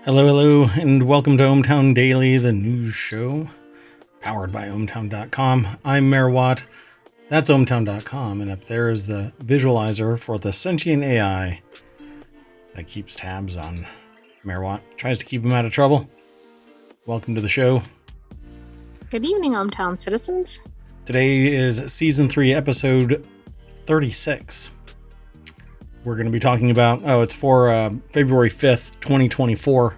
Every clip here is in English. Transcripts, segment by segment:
Hello, hello, and welcome to ohmTown Daily, the news show, powered by ohmTown.com. I'm Mayor Watt. That's ohmTown.com, and up there is the visualizer for the sentient AI that keeps tabs on Mayor Watt, tries to keep him out of trouble. Welcome to the show. Good evening, ohmTown citizens. Today is Season 3, Episode 36. We're going to be talking about, it's for February 5th, 2024.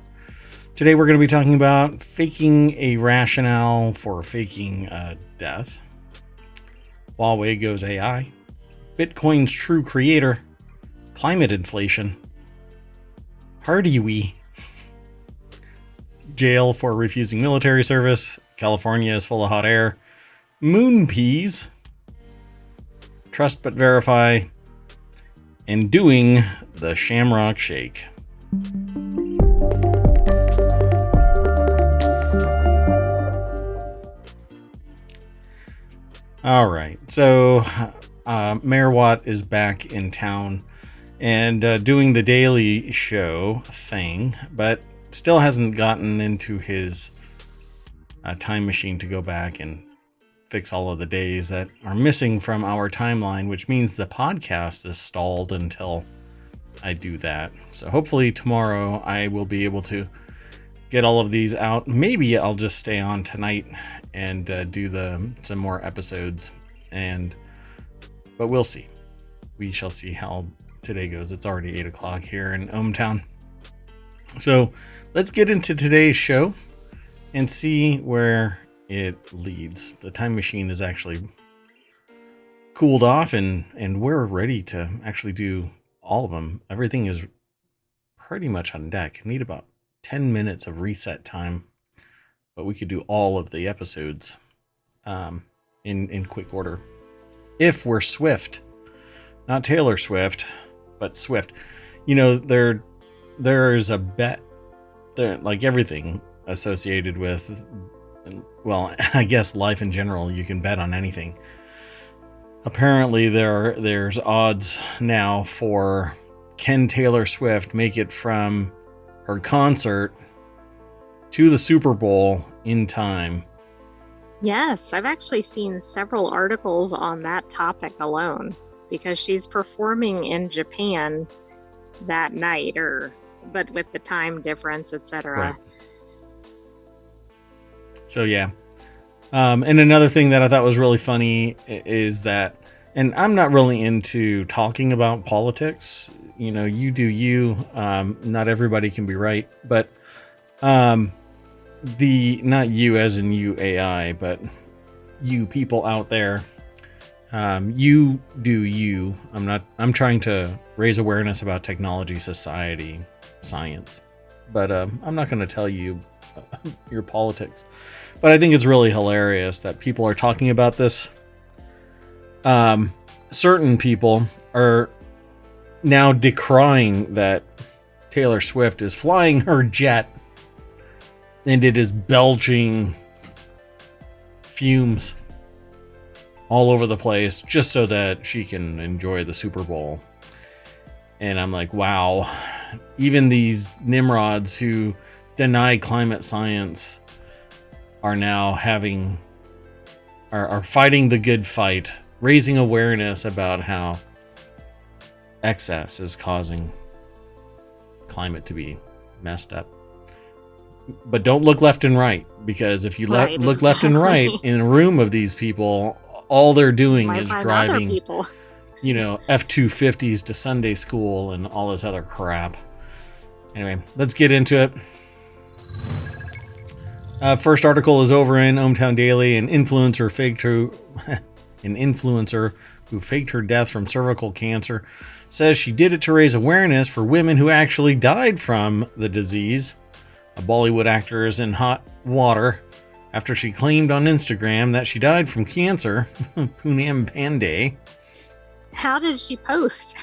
Today we're going to be talking about faking a rationale for faking death. Huawei goes AI. Bitcoin's true creator. Climate inflation. Hardiwi. Jail for refusing military service. California is full of hot air. Moon peas. Trust but verify. And doing the Shamrock shake. All right, so Mayor Watt is back in town and doing the daily show thing, but still hasn't gotten into his time machine to go back and fix all of the days that are missing from our timeline, which means the podcast is stalled until I do that. So hopefully tomorrow I will be able to get all of these out. Maybe I'll just stay on tonight and do some more episodes, but we'll see. We shall see how today goes. It's already 8 o'clock here in ohmTown. So let's get into today's show and see where it leads. The time machine is actually cooled off and we're ready to actually do all of them. Everything is pretty much on deck. I need about 10 minutes of reset time, but we could do all of the episodes in quick order if we're swift. Not Taylor Swift, but Swift. You know, there's a bet there, like everything associated with, well, I guess life in general, you can bet on anything. Apparently there's odds now for can Taylor Swift make it from her concert to the Super Bowl in time. Yes, I've actually seen several articles on that topic alone because she's performing in Japan that night, but with the time difference, etc. Right. So yeah. And another thing that I thought was really funny is that, and I'm not really into talking about politics. You know, you do you. Not everybody can be right, but not you as in you AI, but you people out there. You do you. I'm trying to raise awareness about technology, society, science, but I'm not going to tell you your politics. But I think it's really hilarious that people are talking about this. Certain people are now decrying that Taylor Swift is flying her jet and it is belching fumes all over the place just so that she can enjoy the Super Bowl. And I'm like, wow, even these nimrods who deny climate science are now are fighting the good fight, raising awareness about how excess is causing climate to be messed up. But don't look left and right, because if you look left and right in a room of these people, all they're doing is driving, F-250s to Sunday school and all this other crap. Anyway, let's get into it. First article is over in ohmTown Daily. An influencer who faked her death from cervical cancer says she did it to raise awareness for women who actually died from the disease. A Bollywood actor is in hot water after she claimed on Instagram that she died from cancer. Poonam Pandey. How did she post?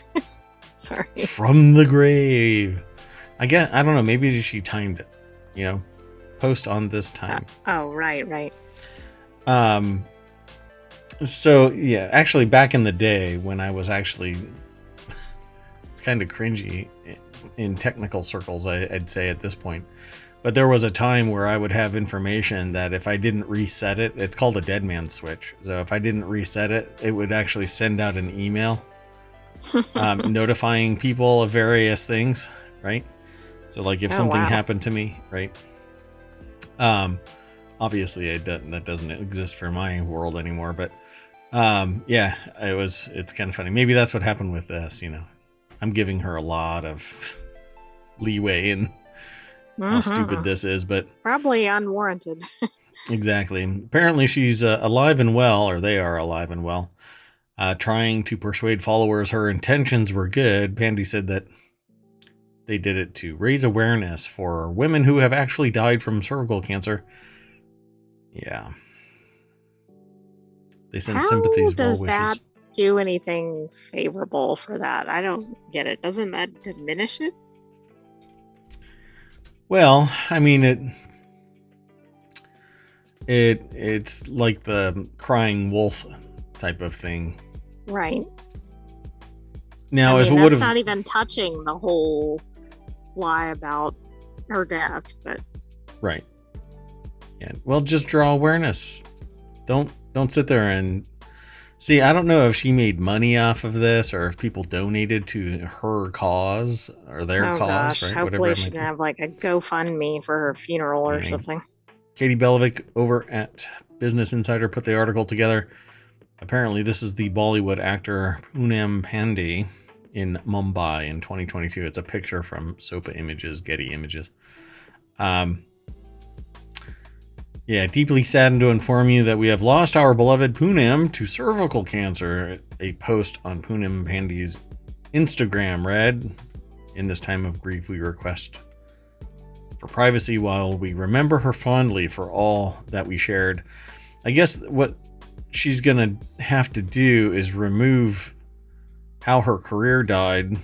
Sorry. From the grave. I don't know, maybe she timed it, post on this time. Right. So yeah, actually back in the day when I was actually, it's kind of cringy in technical circles, I'd say at this point. But there was a time where I would have information that if I didn't reset it, it's called a dead man switch. So if I didn't reset it, it would actually send out an email notifying people of various things, right? So like if something happened to me, right? Obviously that doesn't exist for my world anymore, but yeah, it's kind of funny. Maybe that's what happened with this, you know. I'm giving her a lot of leeway in how stupid this is, but probably unwarranted. Exactly. Apparently she's alive and well, or they are alive and well, trying to persuade followers her intentions were good. Pandy said that they did it to raise awareness for women who have actually died from cervical cancer. Yeah. They sent sympathies, well wishes. How does that do anything favorable for that? I don't get it. Doesn't that diminish it? Well, I mean, it's like the crying wolf type of thing. Right. Now, if it would have... not even touching the whole lie about her death, but... Right. Yeah. Well, just draw awareness. Don't sit there and... See, I don't know if she made money off of this or if people donated to her cause or their cause, gosh. right? Hopefully she can have like a GoFundMe for her funeral or something. Katie Belovic over at Business Insider put the article together. Apparently, this is the Bollywood actor Poonam Pandey in Mumbai in 2022. It's a picture from SOPA Images, Getty Images. Yeah, deeply saddened to inform you that we have lost our beloved Poonam to cervical cancer. A post on Poonam Pandey's Instagram read, "In this time of grief, we request for privacy while we remember her fondly for all that we shared." I guess what she's going to have to do is remove how her career died.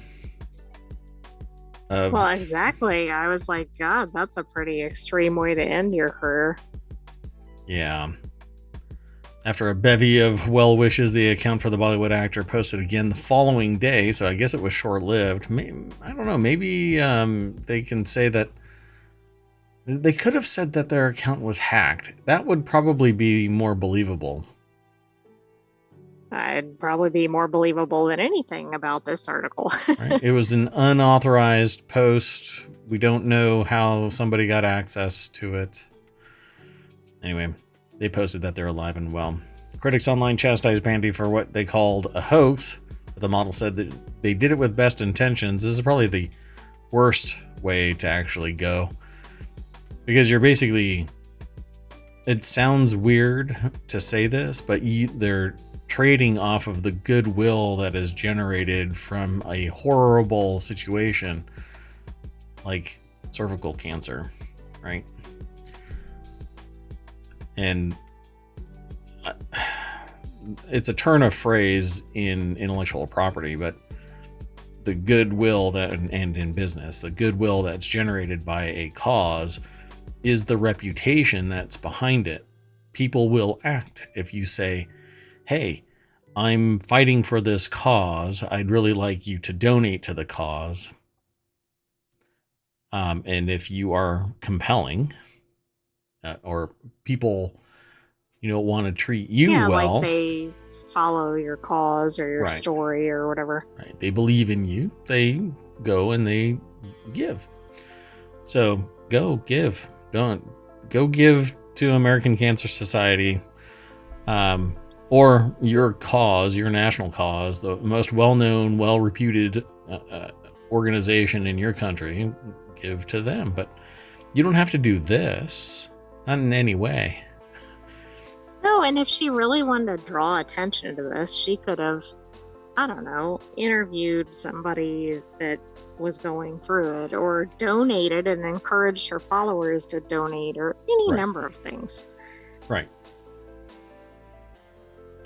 Well, exactly. I was like, God, that's a pretty extreme way to end your career. Yeah. After a bevy of well wishes, the account for the Bollywood actor posted again the following day, so I guess it was short-lived. I don't know, maybe they can say that... They could have said that their account was hacked. That would probably be more believable. I'd probably be more believable than anything about this article. Right? It was an unauthorized post. We don't know how somebody got access to it. Anyway, they posted that they're alive and well. Critics online chastised Pandey for what they called a hoax, but the model said that they did it with best intentions. This is probably the worst way to actually go. Because you're basically... It sounds weird to say this, but they're trading off of the goodwill that is generated from a horrible situation like cervical cancer, right? And it's a turn of phrase in intellectual property, but the goodwill and in business, the goodwill that's generated by a cause is the reputation that's behind it. People will act if you say, hey, I'm fighting for this cause. I'd really like you to donate to the cause. And if you are compelling, or people, want to treat you well. Like they follow your cause or your story or whatever. Right. They believe in you. They go and they give. So go give. Go give to American Cancer Society, or your cause, your national cause, the most well-known, well-reputed organization in your country. Give to them, but you don't have to do this, not in any way. No, and if she really wanted to draw attention to this, she could have, I don't know, interviewed somebody that was going through it, or donated and encouraged her followers to donate, or any number of things. Right.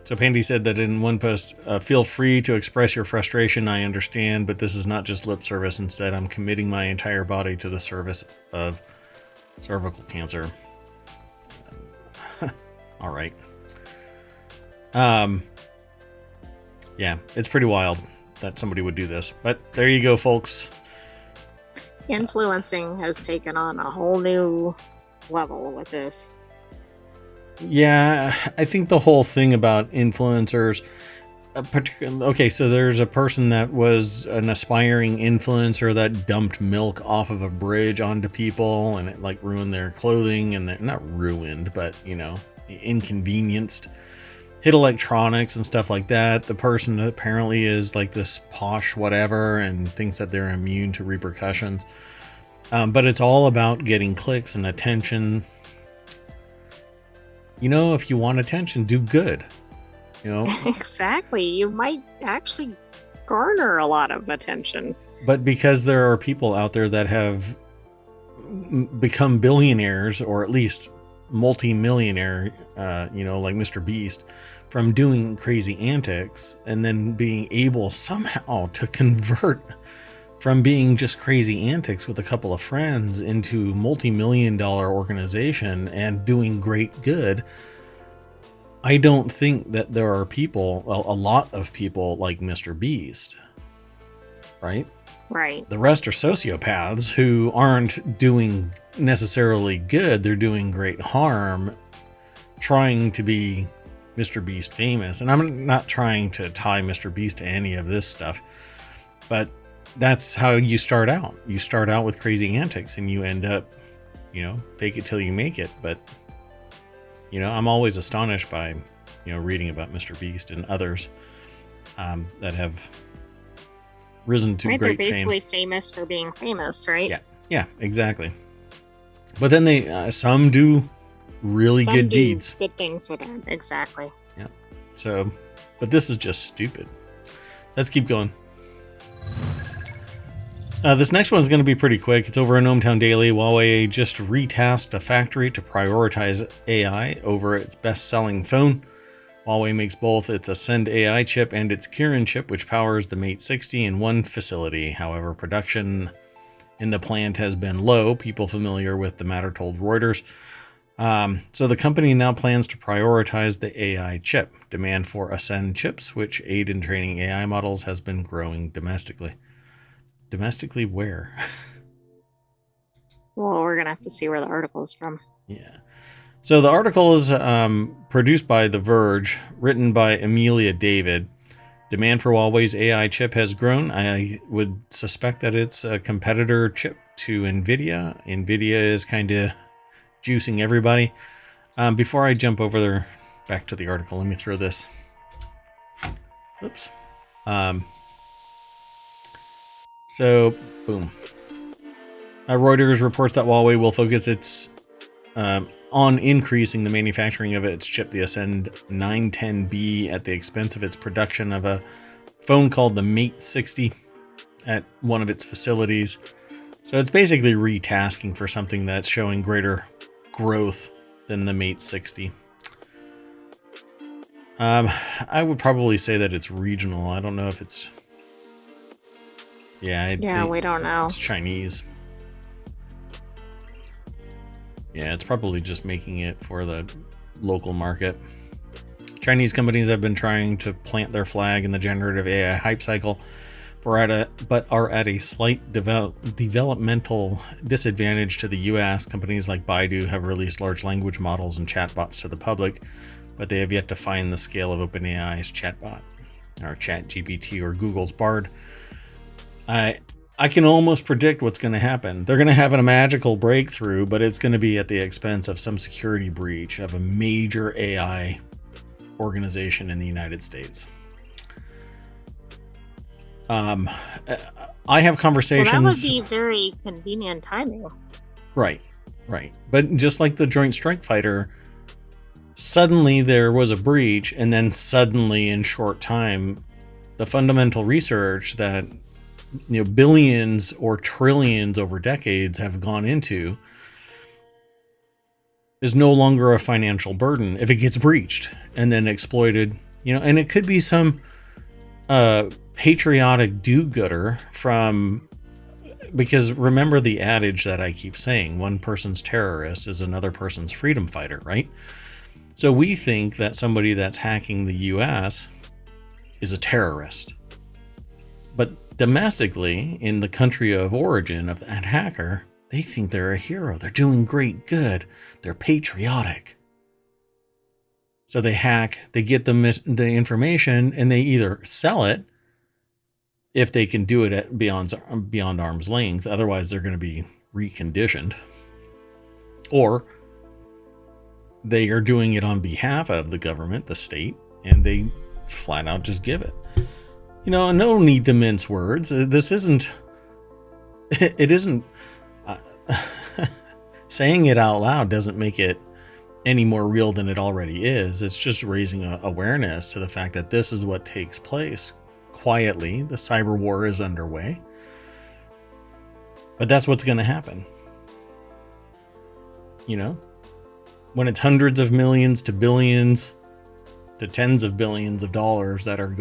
So Pandy said that in one post, feel free to express your frustration. I understand, but this is not just lip service. Instead, I'm committing my entire body to the service of cervical cancer. All right. Yeah, it's pretty wild. that somebody would do this. But there you go, folks. Influencing has taken on a whole new level with this. Yeah, I think the whole thing about influencers, okay, so there's a person that was an aspiring influencer that dumped milk off of a bridge onto people, and it like ruined their clothing, and they're not ruined, but inconvenienced, hit electronics and stuff like that. The person apparently is like this posh whatever and thinks that they're immune to repercussions. But it's all about getting clicks and attention. If you want attention, do good. Exactly. You might actually garner a lot of attention. But because there are people out there that have become billionaires, or at least multi-millionaire, like Mr. Beast, from doing crazy antics and then being able somehow to convert from being just crazy antics with a couple of friends into multi-million-dollar organization and doing great good. I don't think that there are people, well, a lot of people like Mr. Beast, right? Right. The rest are sociopaths who aren't doing necessarily good. They're doing great harm, trying to be Mr. Beast famous. And I'm not trying to tie Mr. Beast to any of this stuff, but that's how you start out. You start out with crazy antics and you end up, fake it till you make it. But I'm always astonished by, reading about Mr. Beast and others that have risen to great fame. They're basically famous for being famous, right? Yeah, exactly. But then they some do really good deeds, good things with it. Exactly. Yeah. So, but this is just stupid. Let's keep going. This next one is going to be pretty quick. It's over in ohmTown Daily. Huawei just retasked a factory to prioritize AI over its best-selling phone. Huawei makes both its Ascend AI chip and its Kirin chip, which powers the Mate 60 in one facility. However, production in the plant has been low. People familiar with the matter told Reuters. So the company now plans to prioritize the AI chip. Demand for Ascend chips, which aid in training AI models, has been growing domestically. Domestically where? Well, we're going to have to see where the article is from. Yeah. So the article is produced by The Verge, written by Amelia David. Demand for Huawei's AI chip has grown. I would suspect that it's a competitor chip to NVIDIA. NVIDIA is kind of juicing everybody. Before I jump over there, back to the article, let me throw this. Oops. So, boom. Reuters reports that Huawei will focus its on increasing the manufacturing of its chip, the Ascend 910B, at the expense of its production of a phone called the Mate 60 at one of its facilities. So it's basically retasking for something that's showing greater growth than the Mate 60. I would probably say that it's regional. I don't know if it's... Yeah, we don't know. It's Chinese. Yeah, it's probably just making it for the local market. Chinese companies have been trying to plant their flag in the generative AI hype cycle, but are at a slight developmental disadvantage to the US. Companies like Baidu have released large language models and chatbots to the public, but they have yet to find the scale of OpenAI's chatbot, or ChatGPT, or Google's Bard. I can almost predict what's going to happen. They're going to have a magical breakthrough, but it's going to be at the expense of some security breach of a major AI organization in the United States. I have conversations. Well, that would be very convenient timing. Right. But just like the Joint Strike Fighter, suddenly there was a breach, and then suddenly in short time, the fundamental research that billions or trillions over decades have gone into is no longer a financial burden if it gets breached and then exploited, and it could be some patriotic do-gooder because remember the adage that I keep saying, one person's terrorist is another person's freedom fighter, right? So we think that somebody that's hacking the US is a terrorist. But domestically, in the country of origin of that hacker, they think they're a hero. They're doing great good. They're patriotic. So they hack, they get the information, and they either sell it if they can do it at beyond arm's length. Otherwise, they're going to be reconditioned. Or they are doing it on behalf of the government, the state, and they flat out just give it. You know, no need to mince words. This isn't, it isn't, saying it out loud doesn't make it any more real than it already is. It's just raising awareness to the fact that this is what takes place quietly. The cyber war is underway. But that's what's going to happen. You know, when it's hundreds of millions to billions to tens of billions of dollars that are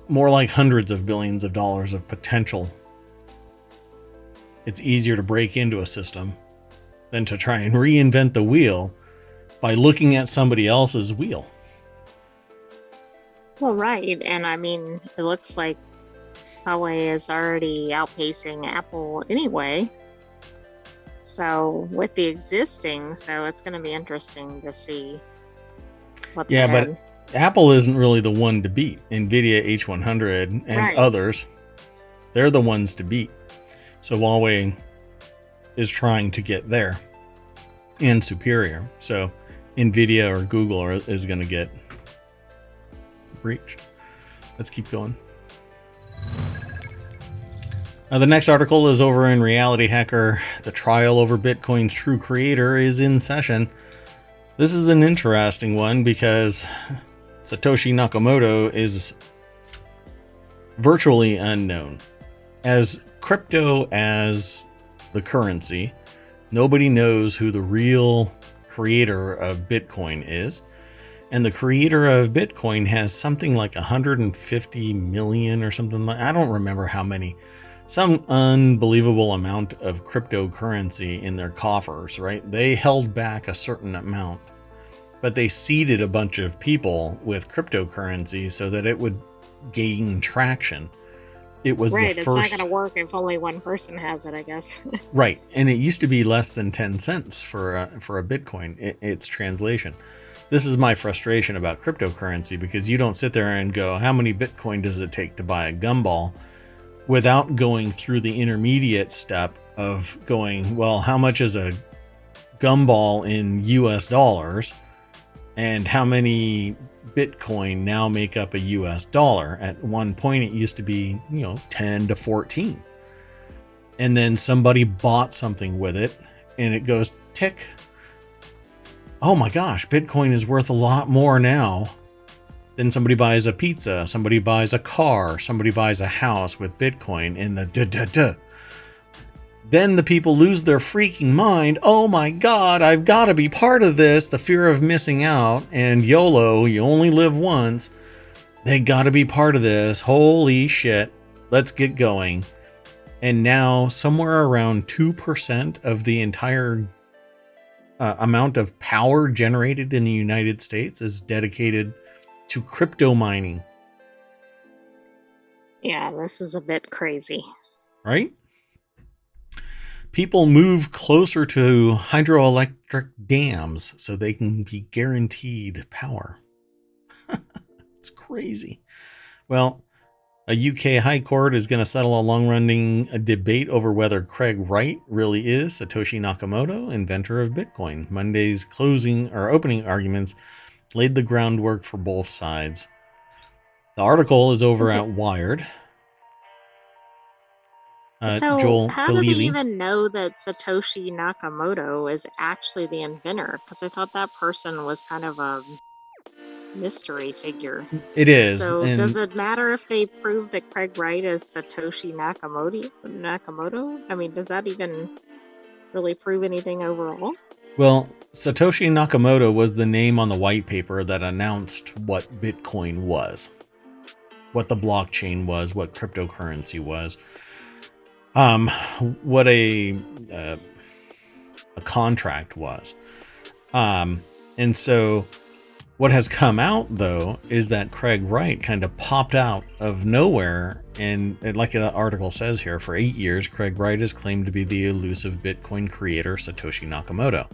more like hundreds of billions of dollars of potential, it's easier to break into a system than to try and reinvent the wheel by looking at somebody else's wheel. Well, right. And I mean, it looks like Huawei is already outpacing Apple anyway. So with the existing, so it's going to be interesting to see what's ahead. But Apple isn't really the one to beat. NVIDIA H100 and others, they're the ones to beat. So Huawei is trying to get there and superior. So NVIDIA or Google is going to get breached. Let's keep going. Now, the next article is over in Reality Hacker. The trial over Bitcoin's true creator is in session. This is an interesting one because Satoshi Nakamoto is virtually unknown. As crypto as the currency, nobody knows who the real creator of Bitcoin is. And the creator of Bitcoin has something like 150 million or something like, I don't remember how many. Some unbelievable amount of cryptocurrency in their coffers, right? They held back a certain amount, but they seeded a bunch of people with cryptocurrency so that it would gain traction. It was right. The first. It's not going to work if only one person has it, I guess. Right, and it used to be less than 10 cents for a Bitcoin. Its translation. This is my frustration about cryptocurrency, because you don't sit there and go, how many Bitcoin does it take to buy a gumball, without going through the intermediate step of going, well, how much is a gumball in US dollars, and how many Bitcoin now make up a US dollar? At one point it used to be, 10 to 14. And then somebody bought something with it and it goes tick. Oh my gosh, Bitcoin is worth a lot more now. Then somebody buys a pizza, somebody buys a car, somebody buys a house with Bitcoin, and then the people lose their freaking mind. Oh my God, I've got to be part of this. The fear of missing out, and YOLO, you only live once. They got to be part of this. Holy shit. Let's get going. And now somewhere around 2% of the entire amount of power generated in the United States is dedicated to crypto mining. Yeah, this is a bit crazy. Right? People move closer to hydroelectric dams so they can be guaranteed power. It's crazy. Well, a UK High Court is going to settle a long-running debate over whether Craig Wright really is Satoshi Nakamoto, inventor of Bitcoin. Monday's opening arguments laid the groundwork for both sides. The article is over at Wired. So Joel how do they Galili. even know that Satoshi Nakamoto is actually the inventor? Because I thought that person was kind of a mystery figure. It is. So and does it matter if they prove that Craig Wright is Satoshi Nakamoto? I mean, does that even really prove anything overall? Well, Satoshi Nakamoto was the name on the white paper that announced what Bitcoin was, what the blockchain was, what cryptocurrency was, what a contract was. And so What has come out, though, is that Craig Wright kind of popped out of nowhere. And like the article says here, for 8 years, Craig Wright is claimed to be the elusive Bitcoin creator Satoshi Nakamoto.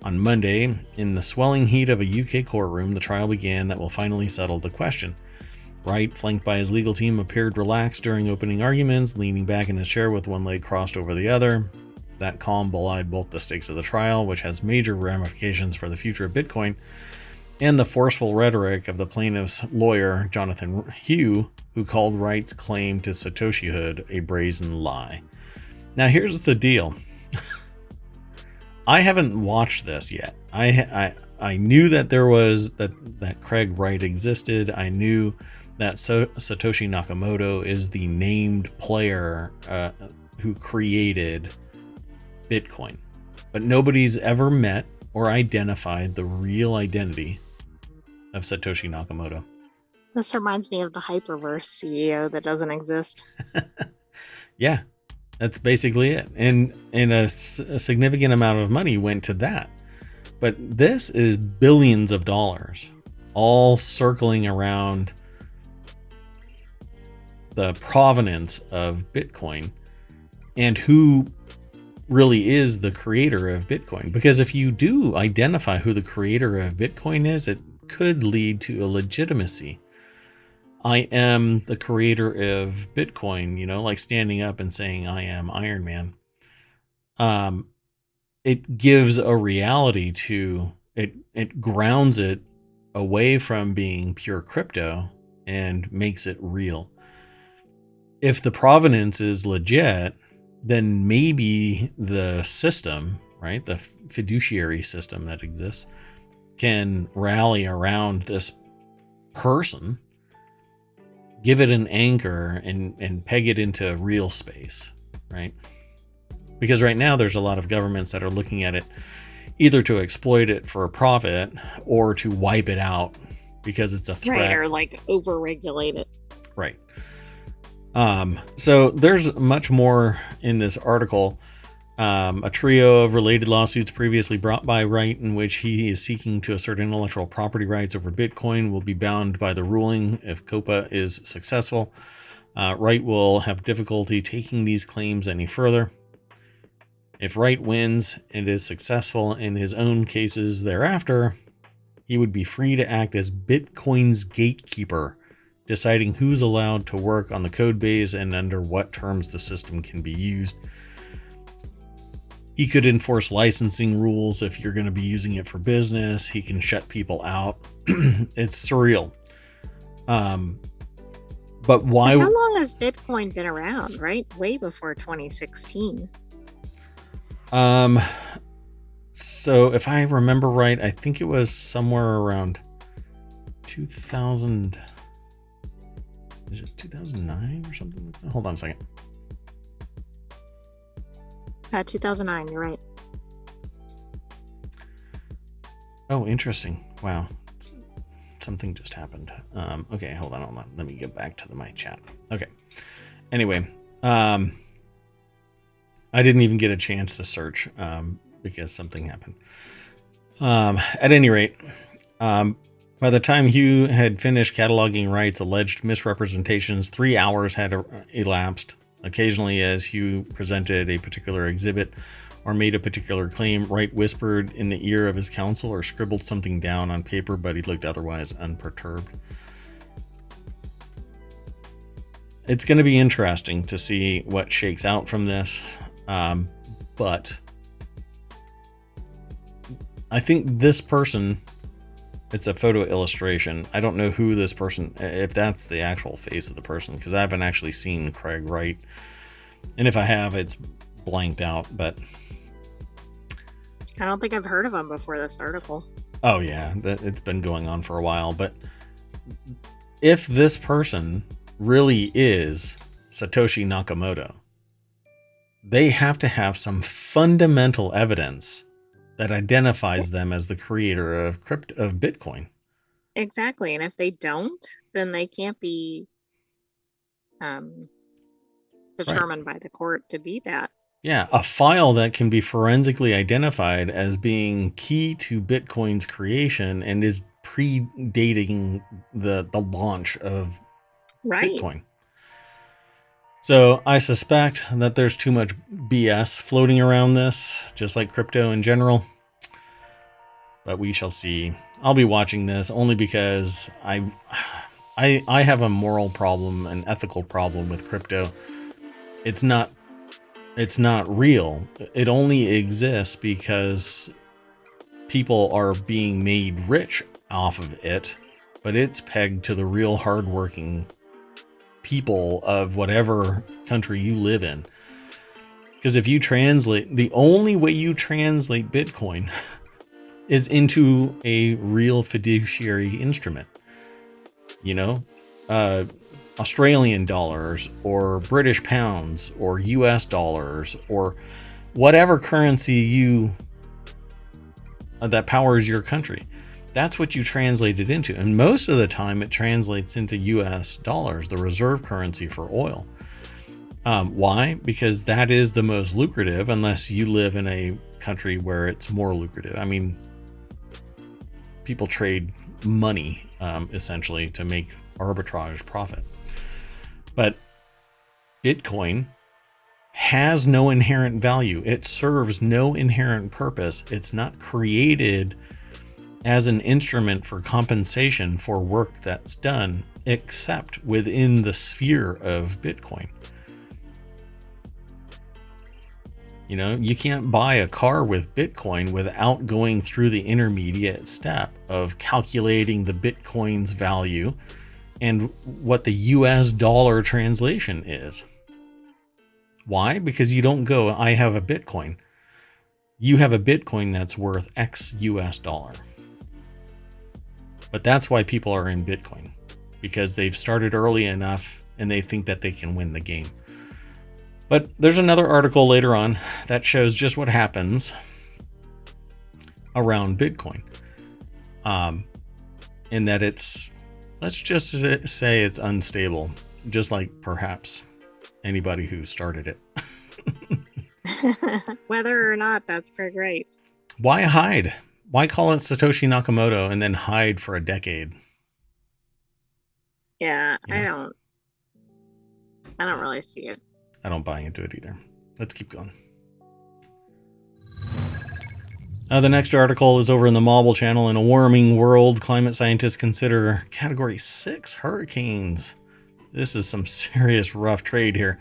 On Monday, in the swelling heat of a UK courtroom, the trial began that will finally settle the question. Wright, flanked by his legal team, appeared relaxed during opening arguments, leaning back in his chair with one leg crossed over the other. That calm belied both the stakes of the trial, which has major ramifications for the future of Bitcoin, and the forceful rhetoric of the plaintiff's lawyer, Jonathan Hugh, who called Wright's claim to Satoshihood a brazen lie. Now, here's the deal. I haven't watched this yet. I knew that there was that Craig Wright existed. I knew that Satoshi Nakamoto is the named player who created Bitcoin, but nobody's ever met or identified the real identity of Satoshi Nakamoto. This reminds me of the Hyperverse CEO that doesn't exist. Yeah, that's basically it. And a significant amount of money went to that. But this is billions of dollars, all circling around the provenance of Bitcoin and who really is the creator of Bitcoin. Because if you do identify who the creator of Bitcoin is, it could lead to a legitimacy. I am the creator of Bitcoin, like standing up and saying I am Iron Man. It gives a reality to it. It grounds it away from being pure crypto and makes it real. If the provenance is legit, then maybe the system, right, the fiduciary system that exists, can rally around this person, give it an anchor, and peg it into real space, right? Because right now there's a lot of governments that are looking at it either to exploit it for a profit or to wipe it out because it's a threat. Right, or like over-regulate it. Right. So there's much more in this article. A trio of related lawsuits previously brought by Wright, in which he is seeking to assert intellectual property rights over Bitcoin, will be bound by the ruling if COPA is successful. Wright will have difficulty taking these claims any further. If Wright wins and is successful in his own cases thereafter, he would be free to act as Bitcoin's gatekeeper, deciding who's allowed to work on the code base and under what terms the system can be used. He could enforce licensing rules if you're going to be using it for business. He can shut people out. It's surreal. But why? How long has Bitcoin been around, right? Way before 2016. So if I remember right, I think it was somewhere around 2000. Is it 2009 or something like that? Hold on a second. 2009, you're right. Oh, interesting. Wow. Something just happened. Okay, hold on. Let me get back to my chat. Okay. Anyway, I didn't even get a chance to search because something happened. At any rate, by the time Hugh had finished cataloging Wright's alleged misrepresentations, 3 hours had elapsed. Occasionally, as Hugh presented a particular exhibit or made a particular claim, Wright whispered in the ear of his counsel or scribbled something down on paper, but he looked otherwise unperturbed. It's going to be interesting to see what shakes out from this, but I think this person, it's a photo illustration. I don't know who this person, if that's the actual face of the person, because I haven't actually seen Craig Wright. And if I have, it's blanked out, but I don't think I've heard of him before this article. Oh yeah, it's been going on for a while. But if this person really is Satoshi Nakamoto, they have to have some fundamental evidence that identifies them as the creator of Bitcoin. Exactly. And if they don't, then they can't be determined by the court to be that. Yeah, a file that can be forensically identified as being key to Bitcoin's creation and is predating the launch of Right. Bitcoin. So I suspect that there's too much BS floating around this, just like crypto in general. But we shall see. I'll be watching this only because I have a moral problem, an ethical problem with crypto. It's not real. It only exists because people are being made rich off of it, but it's pegged to the real hardworking people of whatever country you live in. Because if you translate, the only way you translate Bitcoin is into a real fiduciary instrument. You know, Australian dollars or British pounds or US dollars or whatever currency that powers your country. That's what you translate it into. And most of the time it translates into US dollars, the reserve currency for oil. Why? Because that is the most lucrative, unless you live in a country where it's more lucrative. I mean, people trade money essentially to make arbitrage profit. But Bitcoin has no inherent value. It serves no inherent purpose. It's not created as an instrument for compensation for work that's done, except within the sphere of Bitcoin. You know, you can't buy a car with Bitcoin without going through the intermediate step of calculating the Bitcoin's value and what the US dollar translation is. Why? Because you don't go, I have a Bitcoin. You have a Bitcoin that's worth X US dollar. But that's why people are in Bitcoin, because they've started early enough and they think that they can win the game. But there's another article later on that shows just what happens around Bitcoin. In that it's, let's just say it's unstable, just like perhaps anybody who started it. Whether or not, that's pretty great. Why hide? Why call it Satoshi Nakamoto and then hide for a decade? Yeah, You know? I don't really see it. I don't buy into it either. Let's keep going. The next article is over in the Mobile channel. In a warming world, climate scientists consider Category 6 hurricanes. This is some serious rough trade here.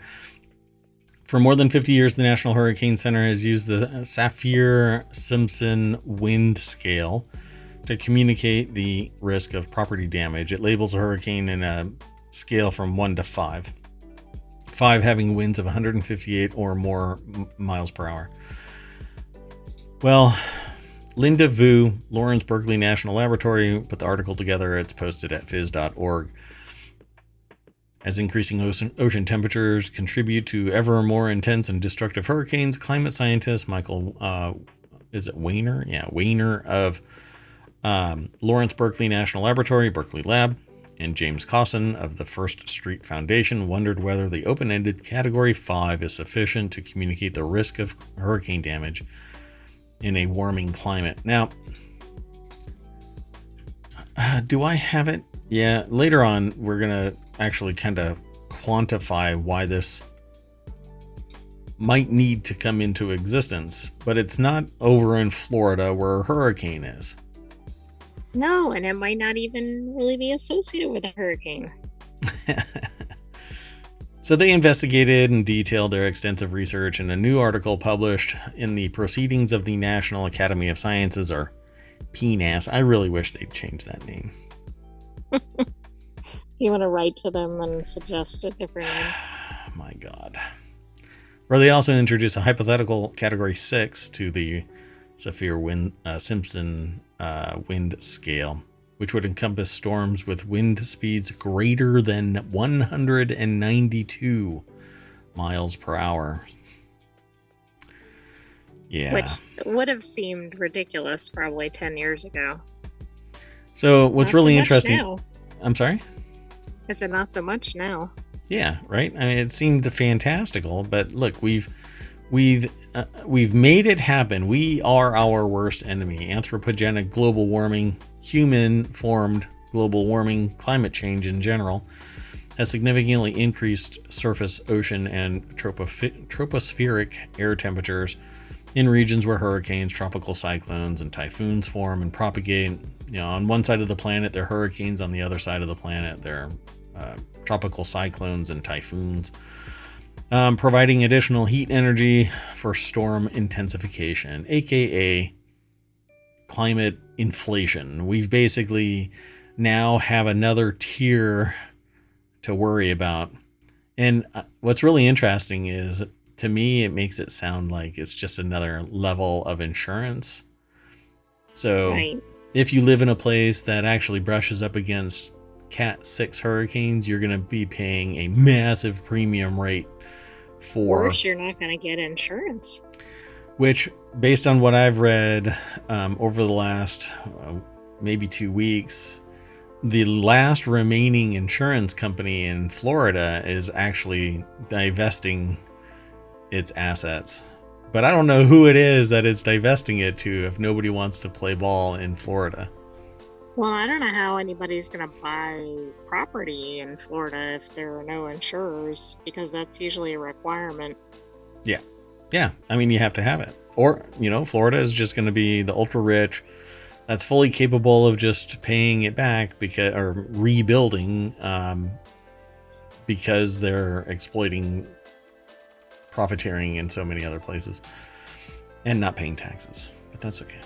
For more than 50 years, the National Hurricane Center has used the Saffir-Simpson wind scale to communicate the risk of property damage. It labels a hurricane in a scale from 1 to 5. 5 having winds of 158 or more miles per hour. Well, Linda Vu, Lawrence Berkeley National Laboratory, put the article together. It's posted at phys.org. As increasing ocean temperatures contribute to ever more intense and destructive hurricanes, climate scientist Michael, Weiner? Yeah, Weiner of Lawrence Berkeley National Laboratory, Berkeley Lab, and James Cosson of the First Street Foundation wondered whether the open-ended Category 5 is sufficient to communicate the risk of hurricane damage in a warming climate. Now, do I have it? Yeah, later on, we're going to actually kind of quantify why this might need to come into existence, but it's not over in Florida where a hurricane is. No, and it might not even really be associated with a hurricane. So they investigated and detailed their extensive research in a new article published in the Proceedings of the National Academy of Sciences, or PNAS. I really wish they'd change that name. You want to write to them and suggest a different name? My God. Where they also introduced a hypothetical Category 6 to the Saffir-Simpson wind scale, which would encompass storms with wind speeds greater than 192 miles per hour. Yeah. Which would have seemed ridiculous probably 10 years ago. So what's Not really so much interesting... now. I'm sorry? I said not so much now. Yeah, right? I mean, it seemed fantastical, but look, we've made it happen. We are our worst enemy. Anthropogenic global warming, human-formed global warming, climate change in general, has significantly increased surface, ocean, and tropospheric air temperatures in regions where hurricanes, tropical cyclones, and typhoons form and propagate. On one side of the planet, they're hurricanes. On the other side of the planet, they're tropical cyclones and typhoons, providing additional heat energy for storm intensification, aka climate inflation. We've basically now have another tier to worry about. And what's really interesting is, to me, it makes it sound like it's just another level of insurance. So Right. if you live in a place that actually brushes up against Cat 6 hurricanes, you're going to be paying a massive premium rate for... Worse, you're not going to get insurance. Which, based on what I've read over the last maybe 2 weeks, the last remaining insurance company in Florida is actually divesting its assets. But I don't know who it is that it's divesting it to if nobody wants to play ball in Florida. Well, I don't know how anybody's going to buy property in Florida if there are no insurers, because that's usually a requirement. Yeah, I mean, you have to have it. Or, Florida is just going to be the ultra rich that's fully capable of just paying it back or rebuilding because they're exploiting profiteering in so many other places and not paying taxes. But that's okay.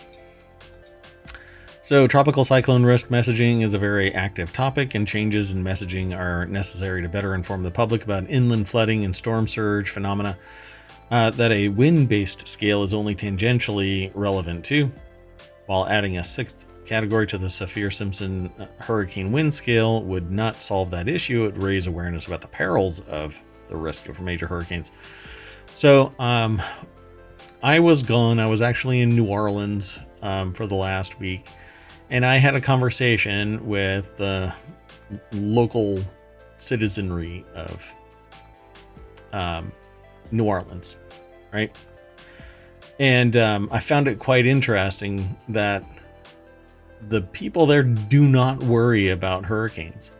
So tropical cyclone risk messaging is a very active topic, and changes in messaging are necessary to better inform the public about inland flooding and storm surge phenomena that a wind-based scale is only tangentially relevant to. While adding a sixth category to the Saffir-Simpson hurricane wind scale would not solve that issue, it would raise awareness about the perils of the risk of major hurricanes. So I was gone. I was actually in New Orleans for the last week, and I had a conversation with the local citizenry of New Orleans, right? And I found it quite interesting that the people there do not worry about hurricanes.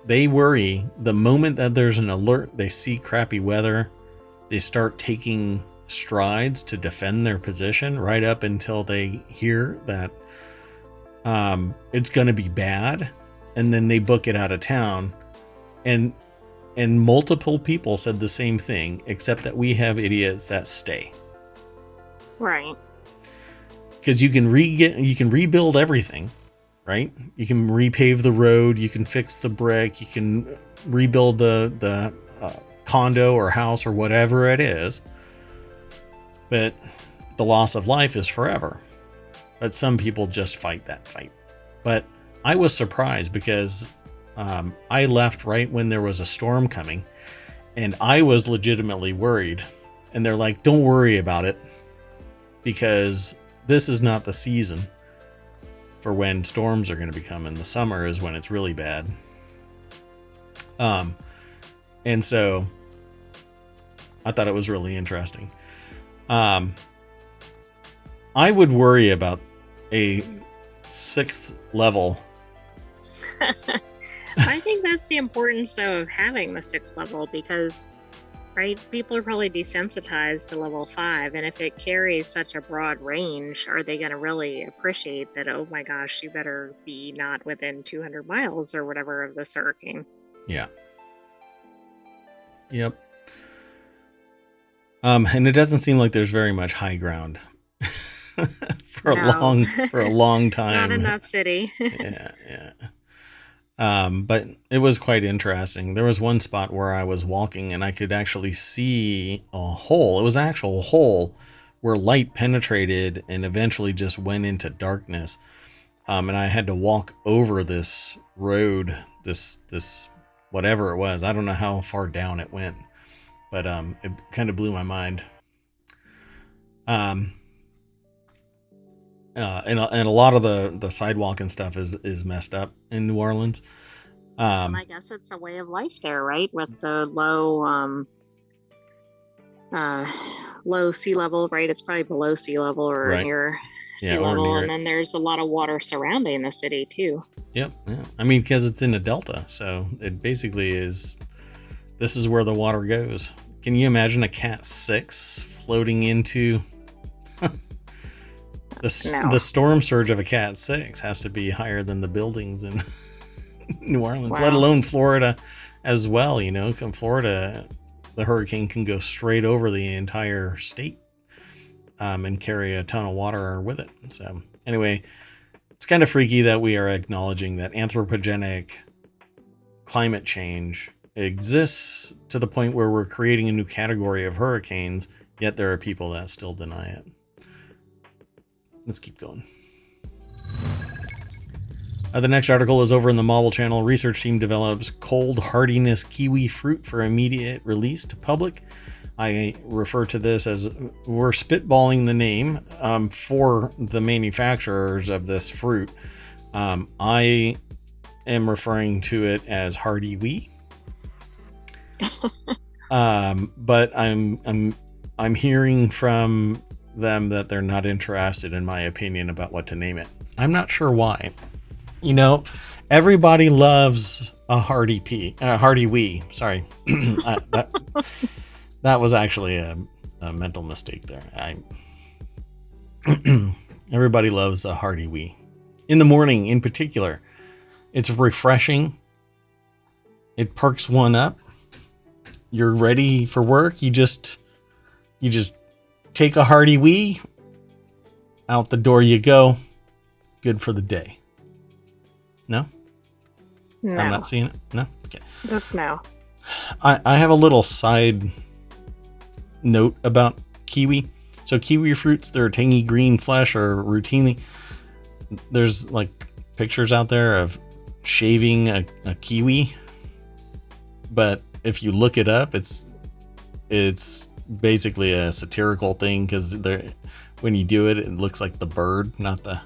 They worry the moment that there's an alert, they see crappy weather, they start taking strides to defend their position right up until they hear that it's going to be bad, and then they book it out of town. And multiple people said the same thing, except that we have idiots that stay. Right. Because you can rebuild everything, right? You can repave the road, you can fix the brick, you can rebuild the condo or house or whatever it is. But the loss of life is forever. But some people just fight that fight. But I was surprised because I left right when there was a storm coming, and I was legitimately worried. And they're like, don't worry about it, because this is not the season for when storms are going to be coming. The summer is when it's really bad. And so I thought it was really interesting. I would worry about a 6th level. I think that's the importance, though, of having the 6th level, because, right, people are probably desensitized to level 5, and if it carries such a broad range, are they going to really appreciate that, oh my gosh, you better be not within 200 miles or whatever of this hurricane? Yeah. Yep. And it doesn't seem like there's very much high ground for a long time. Not in that city. Yeah. But it was quite interesting. There was one spot where I was walking and I could actually see a hole. It was an actual hole where light penetrated and eventually just went into darkness. And I had to walk over this road, this whatever it was. I don't know how far down it went, but it kind of blew my mind. And a lot of the sidewalk and stuff is messed up in New Orleans. And I guess it's a way of life there, right? With the low sea level, right? It's probably below sea level or Right. near Yeah, sea or level, near and it. then there's a lot of water surrounding the city too. Yep. Yeah. I mean, because it's in a delta, so it basically is. This is where the water goes. Can you imagine a Cat 6 floating into No. the storm surge of a Cat 6 has to be higher than the buildings in New Orleans, let Wow. alone Florida as well. You know, in Florida, the hurricane can go straight over the entire state and carry a ton of water with it. So, anyway, it's kind of freaky that we are acknowledging that anthropogenic climate change exists to the point where we're creating a new category of hurricanes, yet there are people that still deny it. Let's keep going. The next article is over in the Marvel Channel. Research team develops cold hardiness kiwi fruit for immediate release to public. I refer to this as we're spitballing the name for the manufacturers of this fruit. I am referring to it as Hardiwi. But I'm hearing from them that they're not interested in my opinion about what to name it. I'm not sure why. You know, everybody loves a Hardiwi. Sorry, that was actually a mental mistake there. Everybody loves a Hardiwi. In the morning, in particular, it's refreshing. It perks one up. You're ready for work. You just take a Hardiwi. Out the door you go. Good for the day. No? No. I'm not seeing it? No? Okay. Just no. I have a little side note about kiwi. So kiwi fruits, their tangy green flesh are routinely... There's like pictures out there of shaving a kiwi. But if you look it up, it's basically a satirical thing because when you do it, it looks like the bird, not the...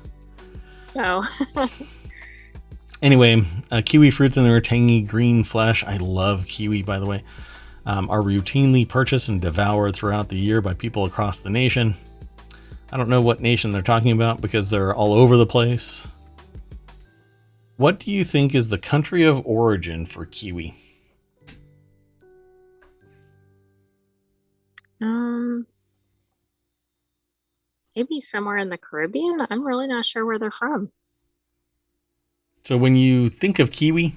Oh. Anyway, kiwi fruits and their tangy green flesh, I love kiwi, by the way, are routinely purchased and devoured throughout the year by people across the nation. I don't know what nation they're talking about because they're all over the place. What do you think is the country of origin for kiwi? Maybe somewhere in the Caribbean. I'm really not sure where they're from. So when you think of kiwi,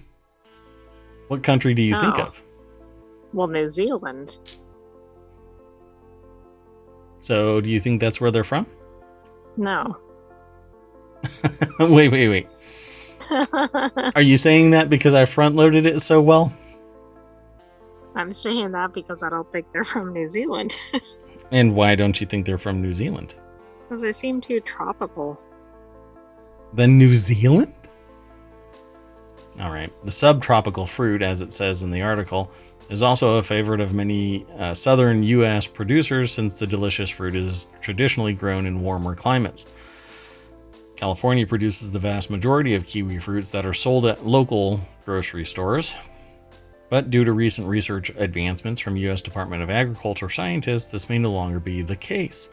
what country do you think of? Well, New Zealand. So do you think that's where they're from? No. Wait. Are you saying that because I front-loaded it so well? I'm saying that because I don't think they're from New Zealand. And why don't you think they're from New Zealand? Because they seem too tropical. Then New Zealand? All right. The subtropical fruit, as it says in the article, is also a favorite of many southern U.S. producers since the delicious fruit is traditionally grown in warmer climates. California produces the vast majority of kiwi fruits that are sold at local grocery stores. But due to recent research advancements from U.S. Department of Agriculture scientists, this may no longer be the case.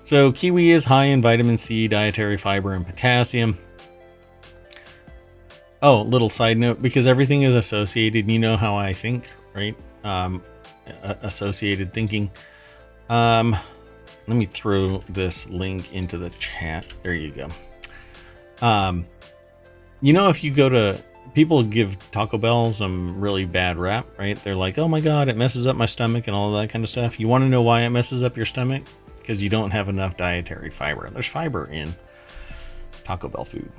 So kiwi is high in vitamin C, dietary fiber, and potassium. Oh, little side note, because everything is associated, you know how I think, right? Associated thinking. Let me throw this link into the chat. There you go. You know, if you go to... People give Taco Bell some really bad rap, right? They're like, oh my God, it messes up my stomach and all that kind of stuff. You want to know why it messes up your stomach? Because you don't have enough dietary fiber. There's fiber in Taco Bell food.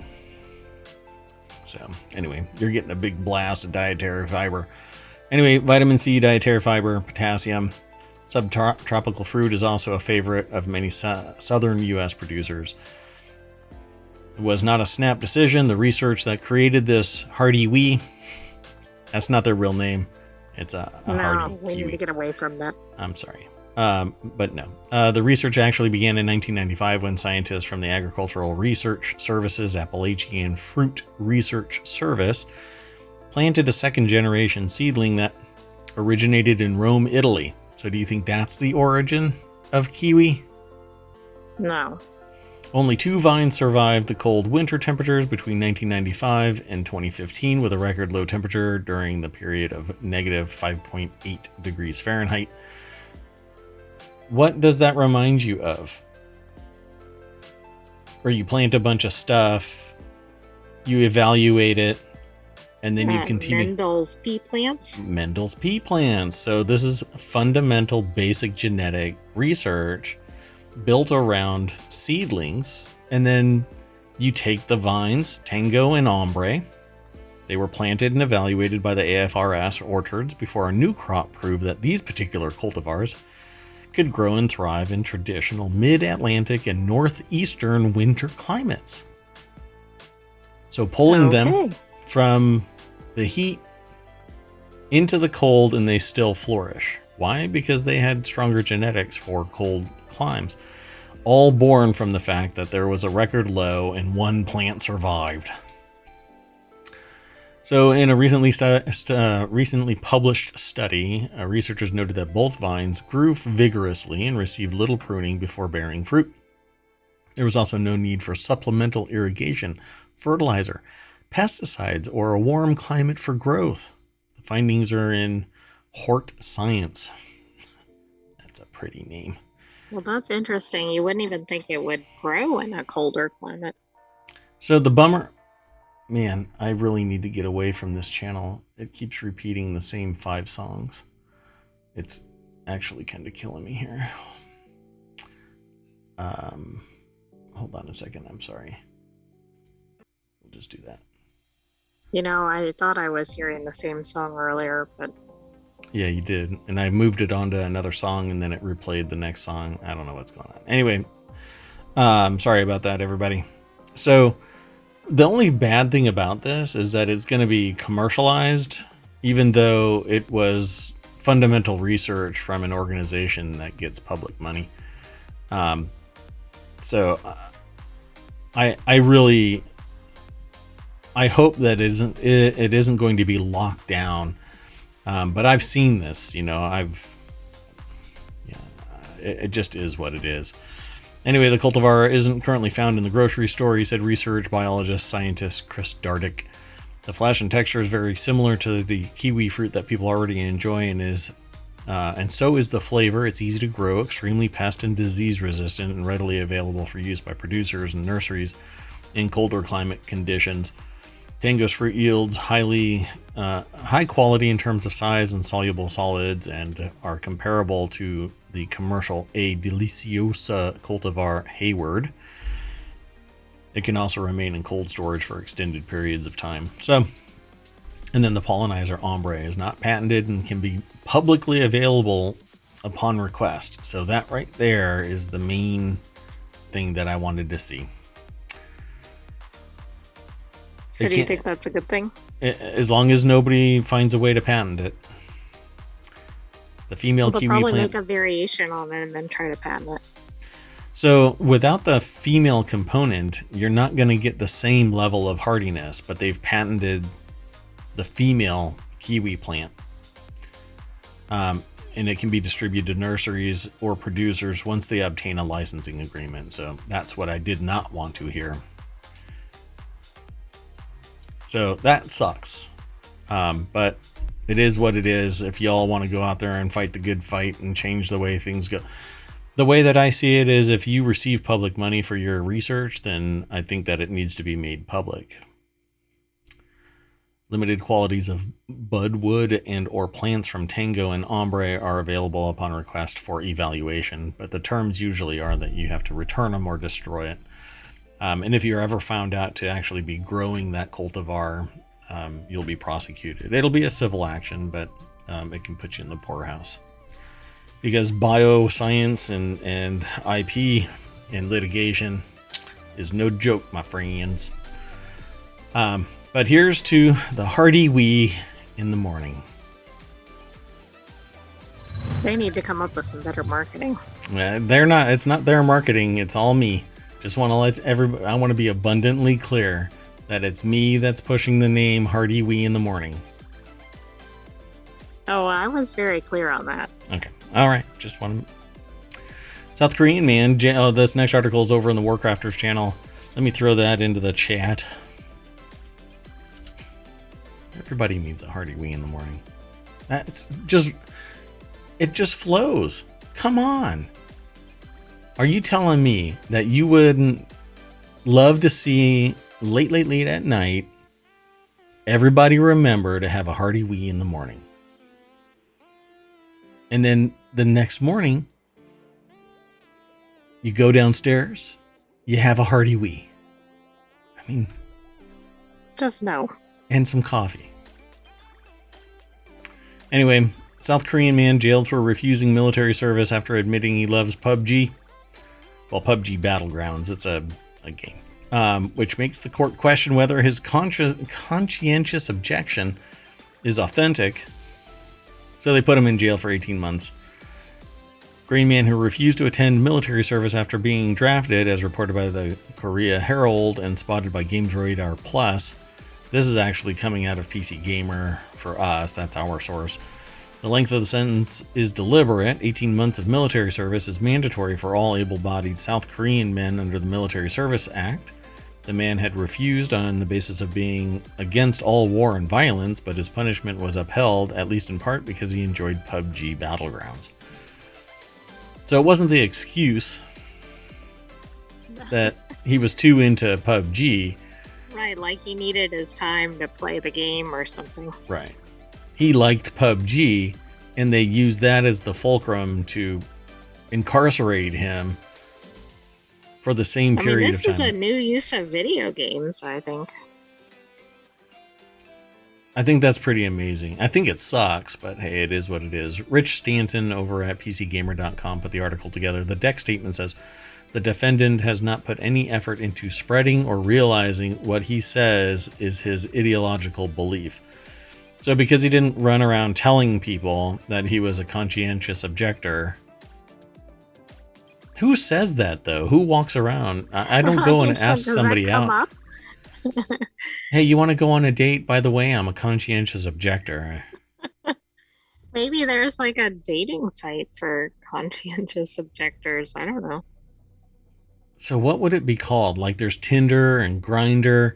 So anyway, you're getting a big blast of dietary fiber. Anyway, vitamin C, dietary fiber, potassium. Subtropical fruit is also a favorite of many southern U.S. producers. It was not a snap decision. The research that created this Hardiwi, that's not their real name. It's a hardy we kiwi. need to get away from that. I'm sorry. But no. The research actually began in 1995 when scientists from the Agricultural Research Service's Appalachian Fruit Research Service planted a second-generation seedling that originated in Rome, Italy. So do you think that's the origin of kiwi? No. Only 2 vines survived the cold winter temperatures between 1995 and 2015, with a record low temperature during the period of negative 5.8 degrees Fahrenheit. What does that remind you of? Where you plant a bunch of stuff, you evaluate it, and then you continue. Mendel's pea plants? Mendel's pea plants. So this is fundamental basic genetic research built around seedlings, and then you take the vines, Tango and Ombre. They were planted and evaluated by the AFRS orchards before a new crop proved that these particular cultivars could grow and thrive in traditional mid-Atlantic and northeastern winter climates. So pulling them from the heat into the cold, and they still flourish. Why? Because they had stronger genetics for cold climes, all born from the fact that there was a record low and one plant survived. So in a recently published study, researchers noted that both vines grew vigorously and received little pruning before bearing fruit. There was also no need for supplemental irrigation, fertilizer, pesticides, or a warm climate for growth. The findings are in Hort Science. That's a pretty name. Well, that's interesting. You wouldn't even think it would grow in a colder climate. So the bummer... Man, I really need to get away from this channel. It keeps repeating the same 5 songs. It's actually kind of killing me here. Hold on a second. I'm sorry. We'll just do that. You know, I thought I was hearing the same song earlier, but... Yeah, you did. And I moved it onto another song, and then it replayed the next song. I don't know what's going on. Anyway, sorry about that, everybody. So... the only bad thing about this is that it's going to be commercialized, even though it was fundamental research from an organization that gets public money. So I hope that it isn't going to be locked down. But I've seen this, it just is what it is. Anyway, the cultivar isn't currently found in the grocery store, he said research biologist scientist Chris Dardick. The flesh and texture is very similar to the kiwi fruit that people already enjoy, and so is the flavor. It's easy to grow, extremely pest and disease resistant, and readily available for use by producers and nurseries in colder climate conditions. Tango's fruit yields high quality in terms of size and soluble solids, and are comparable to the commercial A. Deliciosa cultivar Hayward. It can also remain in cold storage for extended periods of time. So, and then the pollinizer Ombre is not patented and can be publicly available upon request. So that right there is the main thing that I wanted to see. So do you think that's a good thing? As long as nobody finds a way to patent it. The female kiwi plant... probably make a variation on it and then try to patent it. So without the female component, you're not going to get the same level of hardiness, but they've patented the female kiwi plant. And it can be distributed to nurseries or producers once they obtain a licensing agreement. So that's what I did not want to hear. So that sucks. But it is what it is. If y'all want to go out there and fight the good fight and change the way things go. The way that I see it is, if you receive public money for your research, then I think that it needs to be made public. Limited qualities of budwood and or plants from Tango and Ombre are available upon request for evaluation, but the terms usually are that you have to return them or destroy it. And if you're ever found out to actually be growing that cultivar, you'll be prosecuted. It'll be a civil action, but it can put you in the poorhouse. Because bioscience and IP and litigation is no joke, my friends. But here's to the Hardiwi in the morning. They need to come up with some better marketing. They're not. It's not their marketing. It's all me. Just want to let everybody. I want to be abundantly clear that it's me that's pushing the name Hardiwi in the morning. Oh, I was very clear on that. Okay. All right. Just want to. South Korean man. Oh, this next article is over on the Warcrafters channel. Let me throw that into the chat. Everybody needs a Hardiwi in the morning. It just flows. Come on. Are you telling me that you wouldn't love to see late at night everybody remember to have a Hardiwi in the morning? And then the next morning, you go downstairs, you have a Hardiwi. I mean, just no. And some coffee. Anyway, South Korean man jailed for refusing military service after admitting he loves PUBG. Well, PUBG Battlegrounds, it's a game. Which makes the court question whether his conscientious objection is authentic. So they put him in jail for 18 months. Green man who refused to attend military service after being drafted, as reported by the Korea Herald and spotted by Games Radar Plus. This is actually coming out of PC Gamer for us. That's our source. The length of the sentence is deliberate. 18 months of military service is mandatory for all able-bodied South Korean men under the Military Service Act. The man had refused on the basis of being against all war and violence, but his punishment was upheld, at least in part because he enjoyed PUBG Battlegrounds. So it wasn't the excuse that he was too into PUBG. Right, like he needed his time to play the game or something. Right. He liked PUBG, and they used that as the fulcrum to incarcerate him for the same period of time. This is a new use of video games, I think. I think that's pretty amazing. I think it sucks, but hey, it is what it is. Rich Stanton over at PCGamer.com put the article together. The deck statement says, the defendant has not put any effort into spreading or realizing what he says is his ideological belief. So because he didn't run around telling people that he was a conscientious objector. Who says that, though? Who walks around? I don't go and ask somebody out. Hey, you want to go on a date? By the way, I'm a conscientious objector. Maybe there's like a dating site for conscientious objectors. I don't know. So what would it be called? Like there's Tinder and Grindr.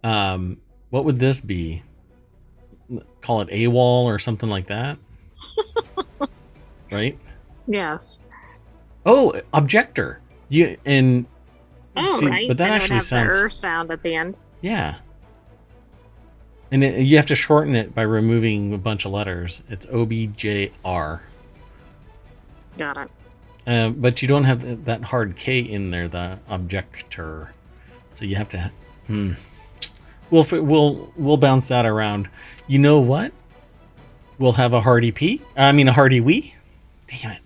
What would this be? Call it AWOL or something like that? Right? Yes. Oh, objector. Right. But that actually sounds. The sound at the end. Yeah. And you have to shorten it by removing a bunch of letters. It's OBJR. Got it. But you don't have that hard K in there, the objector. So you have to. We'll bounce that around. You know what? We'll have a Hardiwi. Damn it.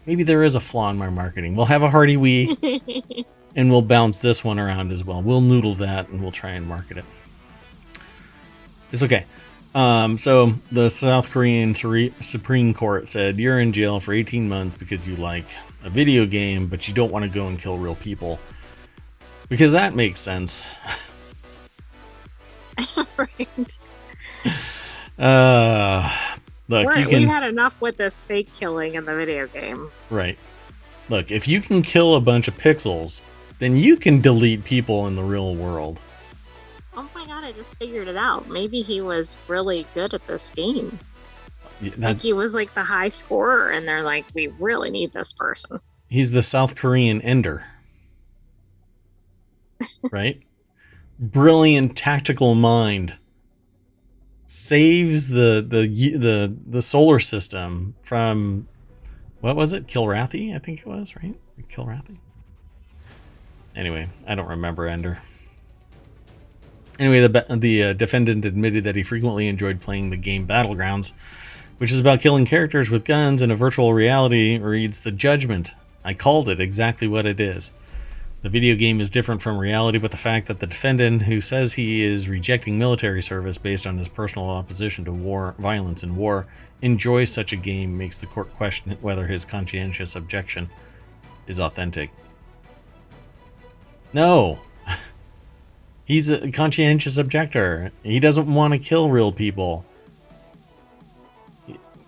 Maybe there is a flaw in my marketing. We'll have a Hardiwi, and we'll bounce this one around as well. We'll noodle that, and we'll try and market it. It's okay. So the South Korean Supreme Court said you're in jail for 18 months because you like a video game, but you don't want to go and kill real people. Because that makes sense. Right. Look, we had enough with this fake killing in the video game. Right. Look, if you can kill a bunch of pixels, then you can delete people in the real world. Oh my god, I just figured it out. Maybe he was really good at this game. Like he was like the high scorer, and they're like, we really need this person. He's the South Korean Ender. Right? Brilliant tactical mind. Saves the solar system from, what was it? Kilrathi, I think it was, right? Kilrathi. Anyway, I don't remember Ender. Anyway, the defendant admitted that he frequently enjoyed playing the game Battlegrounds, which is about killing characters with guns in a virtual reality. Reads the judgment. I called it exactly what it is. The video game is different from reality, but the fact that the defendant, who says he is rejecting military service based on his personal opposition to violence and war, enjoys such a game makes the court question whether his conscientious objection is authentic. No. He's a conscientious objector. He doesn't want to kill real people.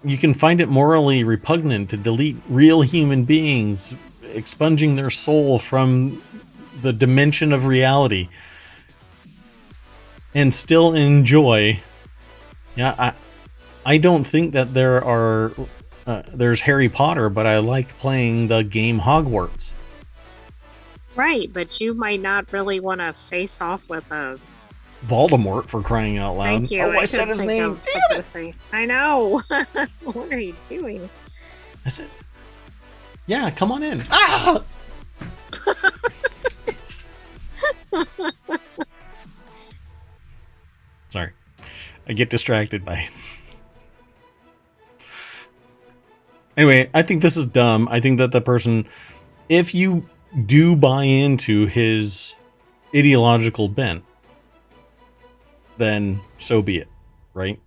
you can find it morally repugnant to delete real human beings, expunging their soul from the dimension of reality, and still enjoy. Yeah, I don't think that there's Harry Potter, but I like playing the game Hogwarts. Right, but you might not really want to face off with a. Voldemort, for crying out loud. Thank you. Oh, I said his name. Damn it. Say. I know. What are you doing? I said, yeah, come on in. Ah! Sorry. I get distracted by. Anyway, I think this is dumb. I think that the person, if you do buy into his ideological bent, then so be it, right?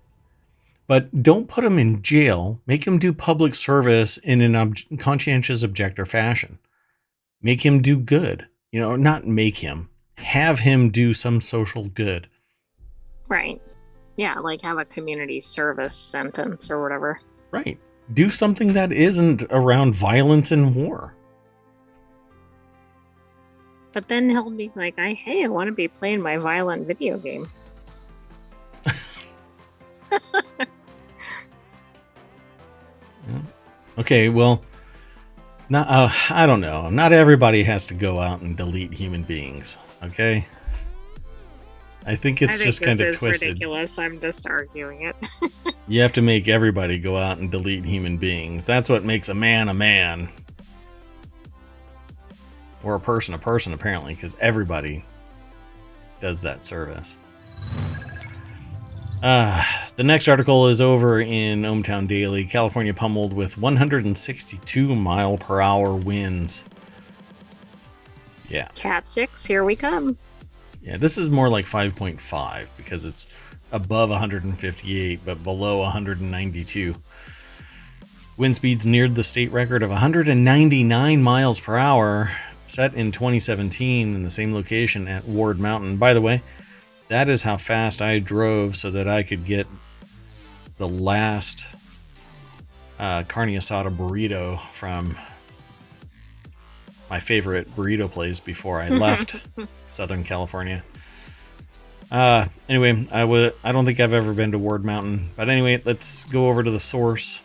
But don't put him in jail. Make him do public service in an conscientious objector fashion. Make him do good. You know, not make him. Have him do some social good. Right. Yeah, like have a community service sentence or whatever. Right. Do something that isn't around violence and war. But then he'll be like, hey, I want to be playing my violent video game. Okay, well, I don't know. Not everybody has to go out and delete human beings, okay? I think it's just kind of twisted. Ridiculous. I'm just arguing it. You have to make everybody go out and delete human beings. That's what makes a man. Or a person, apparently, because everybody does that service. The next article is over in ohmTown Daily. California pummeled with 162 mile per hour winds. Yeah. Cat 6, here we come. Yeah, this is more like 5.5 because it's above 158 but below 192. Wind speeds neared the state record of 199 miles per hour, set in 2017 in the same location at Ward Mountain. By the way, that is how fast I drove so that I could get the last carne asada burrito from my favorite burrito place before I left Southern California. Anyway, I don't think I've ever been to Ward Mountain, but anyway, let's go over to the source.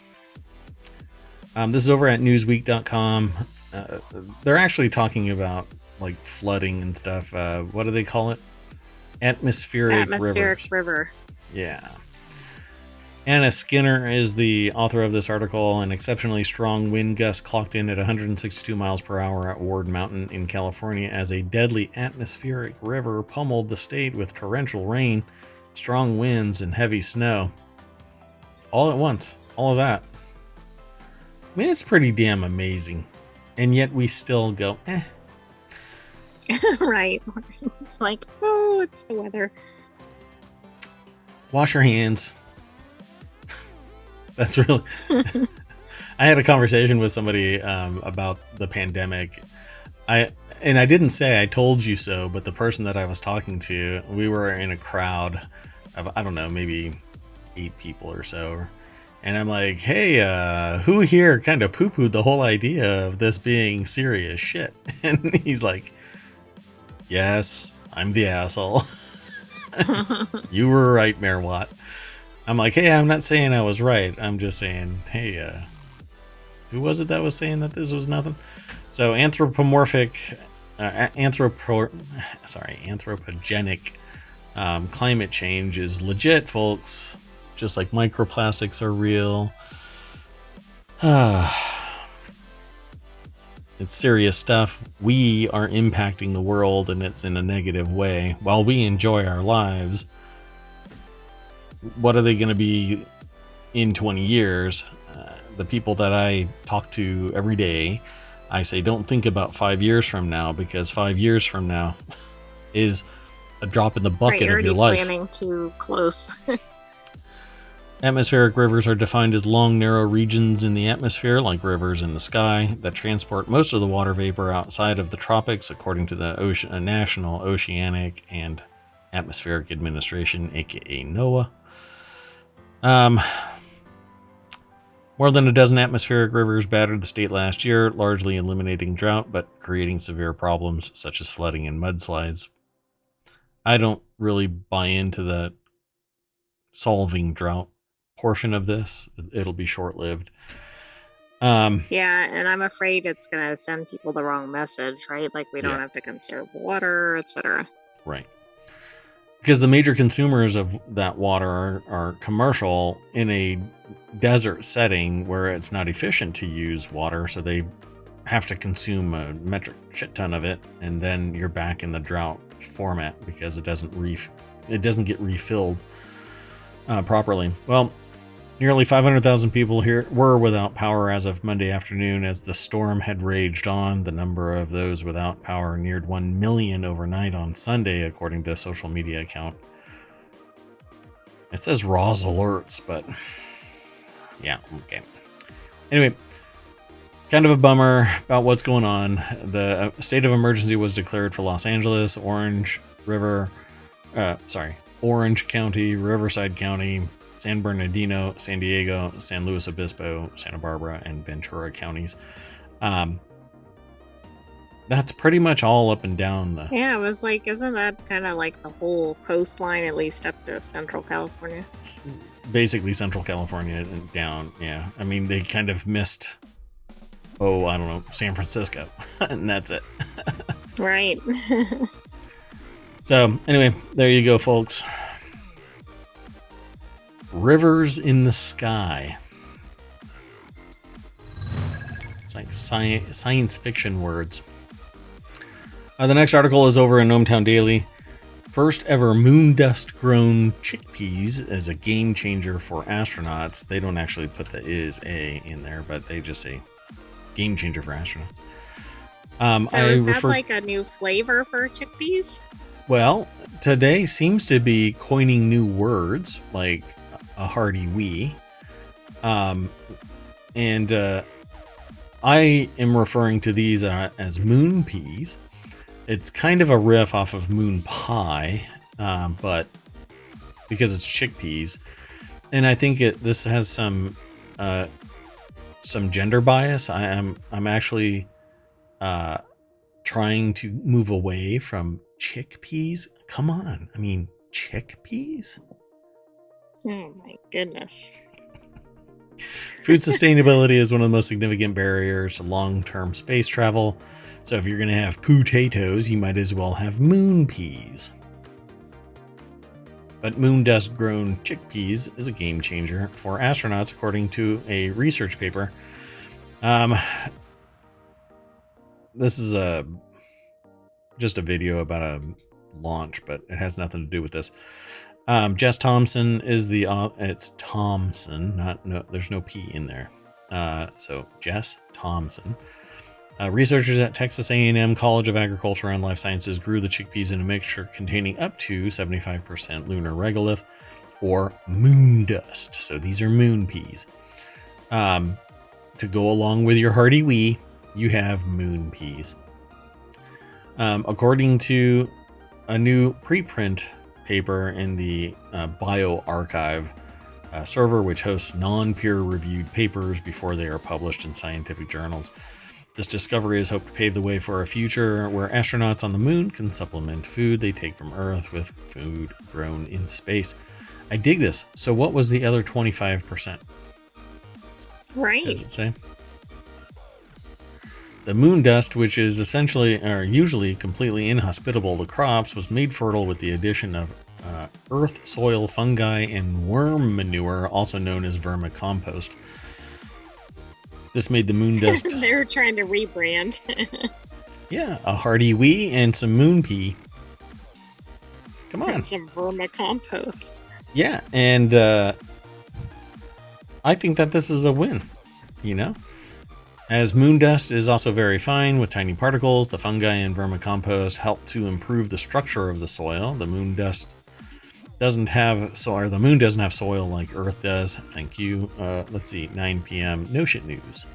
This is over at newsweek.com. They're actually talking about like flooding and stuff. What do they call it? Atmospheric river. Yeah. Anna Skinner is the author of this article. An exceptionally strong wind gust clocked in at 162 miles per hour at Ward Mountain in California as a deadly atmospheric river pummeled the state with torrential rain, strong winds, and heavy snow. All at once. All of that. I mean, it's pretty damn amazing. And yet we still go, eh. Right. It's like, oh, it's the weather. Wash your hands. That's really... I had a conversation with somebody about the pandemic. I didn't say I told you so, but the person that I was talking to, we were in a crowd of, I don't know, maybe 8 people or so. And I'm like, hey, who here kind of poo-pooed the whole idea of this being serious shit? And he's like, yes, I'm the asshole. You were right, Mayor Watt. I'm like, hey, I'm not saying I was right. I'm just saying, hey, who was it that was saying that this was nothing? So anthropogenic climate change is legit, folks. Just like microplastics are real. It's serious stuff. We are impacting the world, and it's in a negative way. While we enjoy our lives, what are they going to be in 20 years? The people that I talk to every day, I say, don't think about 5 years from now, because 5 years from now is a drop in the bucket of your life. Planning too close. Atmospheric rivers are defined as long, narrow regions in the atmosphere, like rivers in the sky, that transport most of the water vapor outside of the tropics, according to the National Oceanic and Atmospheric Administration, aka NOAA. More than a dozen atmospheric rivers battered the state last year, largely eliminating drought, but creating severe problems such as flooding and mudslides. I don't really buy into the solving drought portion of this. It'll be short-lived. Yeah, and I'm afraid it's going to send people the wrong message, right? Like we don't have to conserve water, etc. Right. Because the major consumers of that water are commercial in a desert setting where it's not efficient to use water, so they have to consume a metric shit ton of it, and then you're back in the drought format because it doesn't get refilled properly. Well, nearly 500,000 people here were without power as of Monday afternoon as the storm had raged on. The number of those without power neared 1 million overnight on Sunday, according to a social media account. It says Roz alerts, but yeah, okay. Anyway, kind of a bummer about what's going on. The state of emergency was declared for Los Angeles, Orange County, Riverside County, San Bernardino, San Diego, San Luis Obispo, Santa Barbara, and Ventura counties. That's pretty much all up and down the... Yeah, it was like, isn't that kind of like the whole coastline, at least up to Central California? It's basically Central California and down, yeah. I mean, they kind of missed, I don't know, San Francisco, and that's it. Right. So, anyway, there you go, folks. Rivers in the sky. It's like science fiction words. The next article is over in ohmTown Daily. First ever moon dust grown chickpeas as a game changer for astronauts. They don't actually put the is a in there, but they just say game changer for astronauts. So is that like a new flavor for chickpeas? Well, today seems to be coining new words like a Hardiwi. And I am referring to these as moon peas. It's kind of a riff off of moon pie, but because it's chickpeas, and I think this has some gender bias. I'm actually trying to move away from chickpeas. Come on, I mean chickpeas. Oh my goodness. Food sustainability is one of the most significant barriers to long-term space travel. So if you're going to have potatoes, you might as well have moon peas. But moon dust grown chickpeas is a game changer for astronauts, according to a research paper. This is just a video about a launch, but it has nothing to do with this. Jess Thompson is it's Thompson, there's no P in there. So Jess Thompson. Researchers at Texas A&M College of Agriculture and Life Sciences grew the chickpeas in a mixture containing up to 75% lunar regolith or moon dust. So these are moon peas. To go along with your Hardiwi, you have moon peas. According to a new preprint paper in the bioRxiv server, which hosts non-peer-reviewed papers before they are published in scientific journals. This discovery is hoped to pave the way for a future where astronauts on the moon can supplement food they take from Earth with food grown in space. I dig this. So what was the other 25%? Right. What does it say? The moon dust, which is usually completely inhospitable to crops, was made fertile with the addition of earth, soil, fungi, and worm manure, also known as vermicompost. This made the moon dust... They're trying to rebrand. Yeah, a Hardiwi and some moon pea. Come on. And some vermicompost. Yeah, and I think that this is a win, As moon dust is also very fine with tiny particles, the fungi and vermicompost help to improve the structure of the soil. The moon doesn't have soil like Earth does. Thank you. Let's see, 9 p.m. No shit news.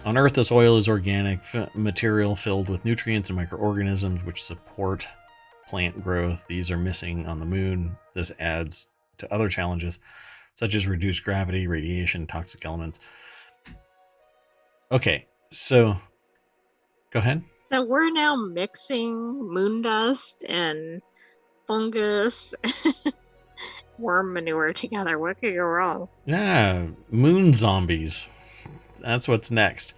On Earth, the soil is organic material filled with nutrients and microorganisms which support plant growth. These are missing on the moon. This adds to other challenges such as reduced gravity, radiation, toxic elements. Okay, so go ahead. So we're now mixing moon dust and fungus, worm manure together. What could go wrong? Yeah, moon zombies. That's what's next.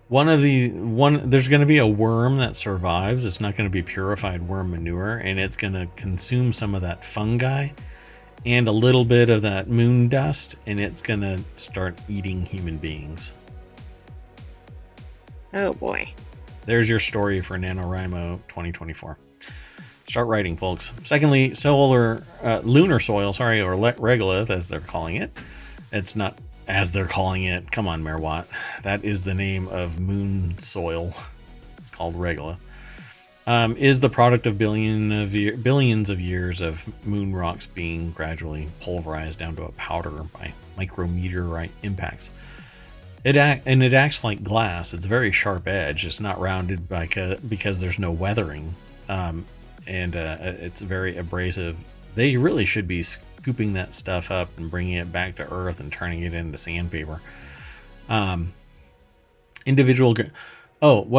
There's going to be a worm that survives. It's not going to be purified worm manure, and it's going to consume some of that fungi and a little bit of that moon dust, and it's going to start eating human beings. Oh boy. There's your story for NaNoWriMo 2024. Start writing, folks. Secondly, lunar soil, or regolith, as they're calling it. It's not as they're calling it. Come on, Mayor Watt. That is the name of moon soil. It's called regolith. Is the product of billions of years of moon rocks being gradually pulverized down to a powder by micrometeorite impacts. It acts like glass. It's very sharp edge. It's not rounded because there's no weathering, and it's very abrasive. They really should be scooping that stuff up and bringing it back to Earth and turning it into sandpaper. What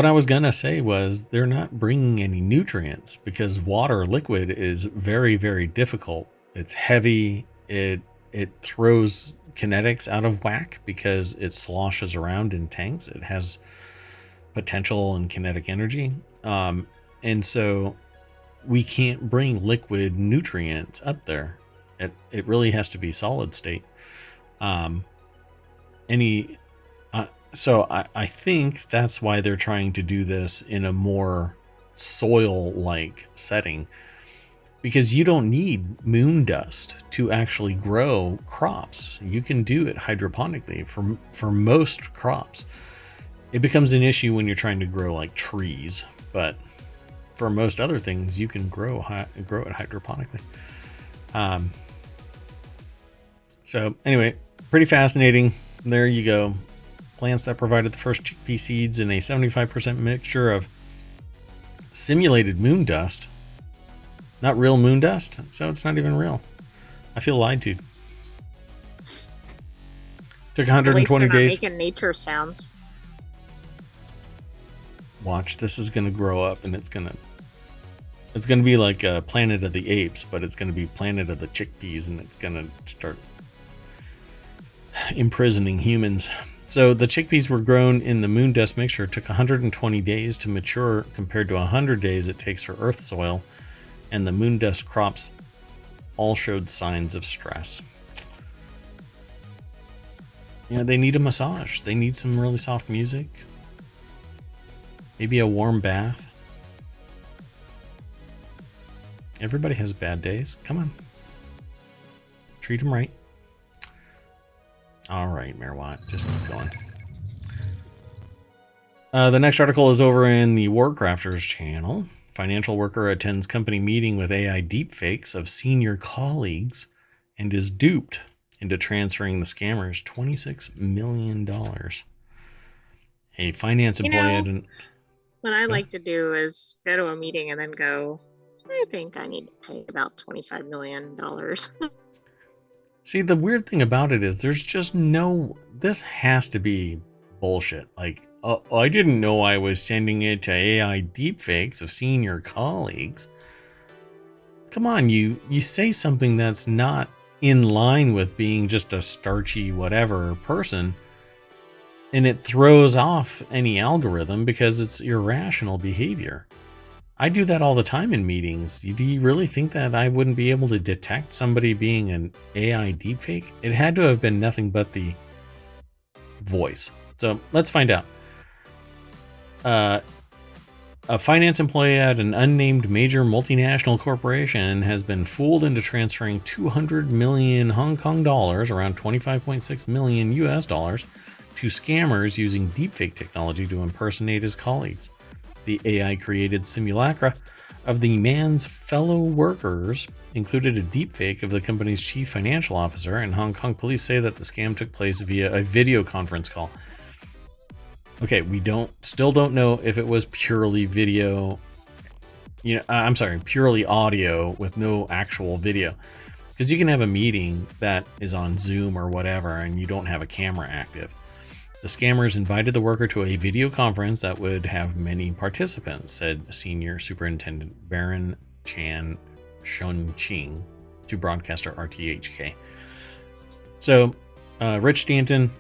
I was gonna say was they're not bringing any nutrients because water liquid is very, very difficult. It's heavy. It throws kinetics out of whack because it sloshes around in tanks. It has potential and kinetic energy, and so we can't bring liquid nutrients up there. It really has to be solid state. So I think that's why they're trying to do this in a more soil-like setting, because you don't need moon dust to actually grow crops. You can do it hydroponically for most crops. It becomes an issue when you're trying to grow like trees, but for most other things, you can grow it hydroponically. So anyway, pretty fascinating. There you go. Plants that provided the first chickpea seeds in a 75% mixture of simulated moon dust. Not real moon dust, so it's not even real. I feel lied to. Took 120 days. Making nature sounds. Watch, this is gonna grow up, and it's gonna be like a Planet of the Apes, but it's gonna be Planet of the Chickpeas, and it's gonna start imprisoning humans. So the chickpeas were grown in the moon dust mixture. It took 120 days to mature compared to 100 days it takes for earth soil, and the moon dust crops all showed signs of stress. Yeah, they need a massage. They need some really soft music. Maybe a warm bath. Everybody has bad days. Come on. Treat them right. All right, Mayor Watt, just keep going. The next article is over in the Warcrafters channel. Financial worker attends company meeting with AI deepfakes of senior colleagues and is duped into transferring the scammers $26 million. A finance employee what I like to do is go to a meeting and then go, I think I need to pay about $25 million. See, the weird thing about it is there's just this has to be bullshit. Like, I didn't know I was sending it to AI deepfakes of senior colleagues. Come on, you say something that's not in line with being just a starchy whatever person, and it throws off any algorithm because it's irrational behavior. I do that all the time in meetings. Do you really think that I wouldn't be able to detect somebody being an AI deepfake? It had to have been nothing but the voice. So let's find out. A finance employee at an unnamed major multinational corporation has been fooled into transferring 200 million Hong Kong dollars, around 25.6 million US dollars, to scammers using deepfake technology to impersonate his colleagues. The AI-created simulacra of the man's fellow workers included a deepfake of the company's chief financial officer, and Hong Kong police say that the scam took place via a video conference call. Okay, we still don't know if it was purely video, purely audio with no actual video. Because you can have a meeting that is on Zoom or whatever, and you don't have a camera active. The scammers invited the worker to a video conference that would have many participants, said Senior Superintendent Baron Chan Shunqing to broadcaster RTHK. So, Rich Stanton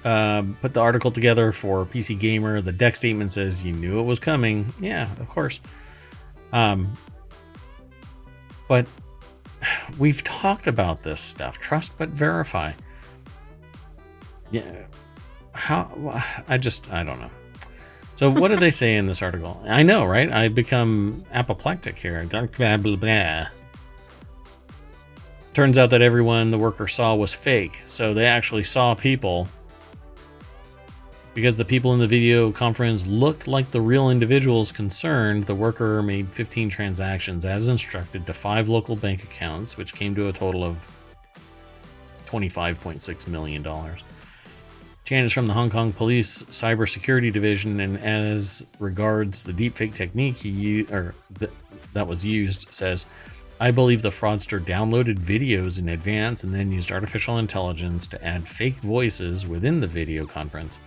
put the article together for PC Gamer. The deck statement says, you knew it was coming. Yeah, of course. But we've talked about this stuff. Trust but verify. Yeah. I don't know. So what do they say in this article? I know, right? I become apoplectic here. Blah, blah, blah. Turns out that everyone the worker saw was fake. So they actually saw people, because the people in the video conference looked like the real individuals concerned. The worker made 15 transactions as instructed to 5 local bank accounts, which came to a total of $25.6 million. Chan is from the Hong Kong Police Cybersecurity Division, and as regards the deepfake technique that was used, says, I believe the fraudster downloaded videos in advance and then used artificial intelligence to add fake voices within the video conference.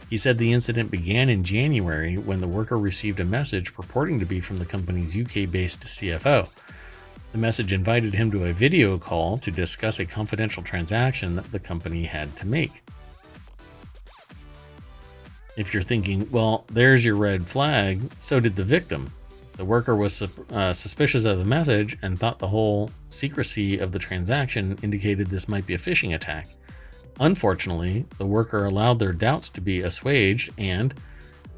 He said the incident began in January when the worker received a message purporting to be from the company's UK-based CFO. The message invited him to a video call to discuss a confidential transaction that the company had to make. If you're thinking, well, there's your red flag, so did the victim. The worker was suspicious of the message and thought the whole secrecy of the transaction indicated this might be a phishing attack. Unfortunately, the worker allowed their doubts to be assuaged and,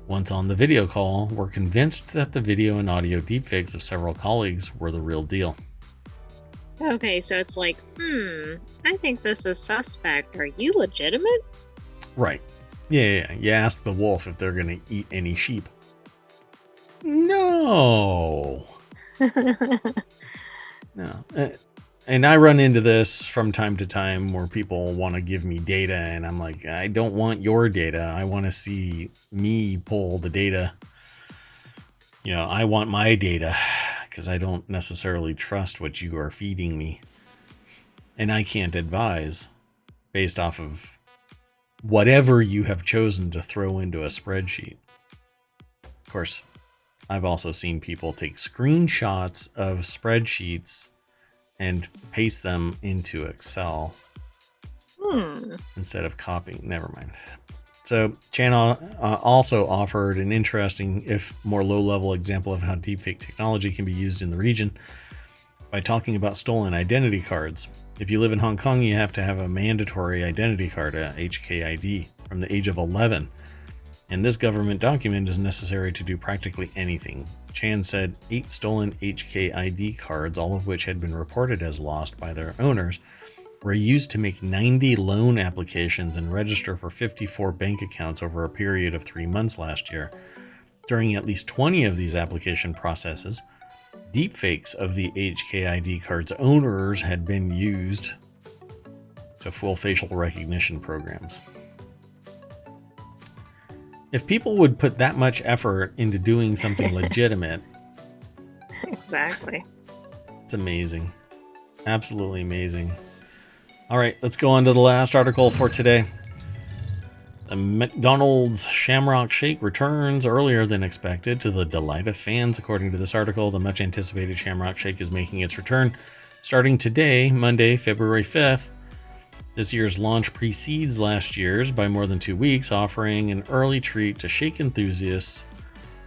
once on the video call, were convinced that the video and audio deepfakes of several colleagues were the real deal. Okay, so it's like, I think this is suspect. Are you legitimate? Right. Yeah. You ask the wolf if they're going to eat any sheep. No. No. And I run into this from time to time where people want to give me data, and I'm like, I don't want your data. I want to see me pull the data. You know, I want my data because I don't necessarily trust what you are feeding me. And I can't advise based off of whatever you have chosen to throw into a spreadsheet. Of course, I've also seen people take screenshots of spreadsheets and paste them into Excel instead of copying. Never mind. So Chan also offered an interesting, if more low-level example of how deepfake technology can be used in the region by talking about stolen identity cards. If you live in Hong Kong, you have to have a mandatory identity card, a HKID, from the age of 11. And this government document is necessary to do practically anything. Chan said 8 stolen HKID cards, all of which had been reported as lost by their owners, were used to make 90 loan applications and register for 54 bank accounts over a period of 3 months last year. During at least 20 of these application processes, deepfakes of the HKID cards' owners had been used to fool facial recognition programs. If people would put that much effort into doing something legitimate... Exactly. It's amazing. Absolutely amazing. All right, let's go on to the last article for today. The McDonald's Shamrock Shake returns earlier than expected to the delight of fans. According to this article, the much anticipated Shamrock Shake is making its return starting today, Monday, February 5th. This year's launch precedes last year's by more than 2 weeks, offering an early treat to shake enthusiasts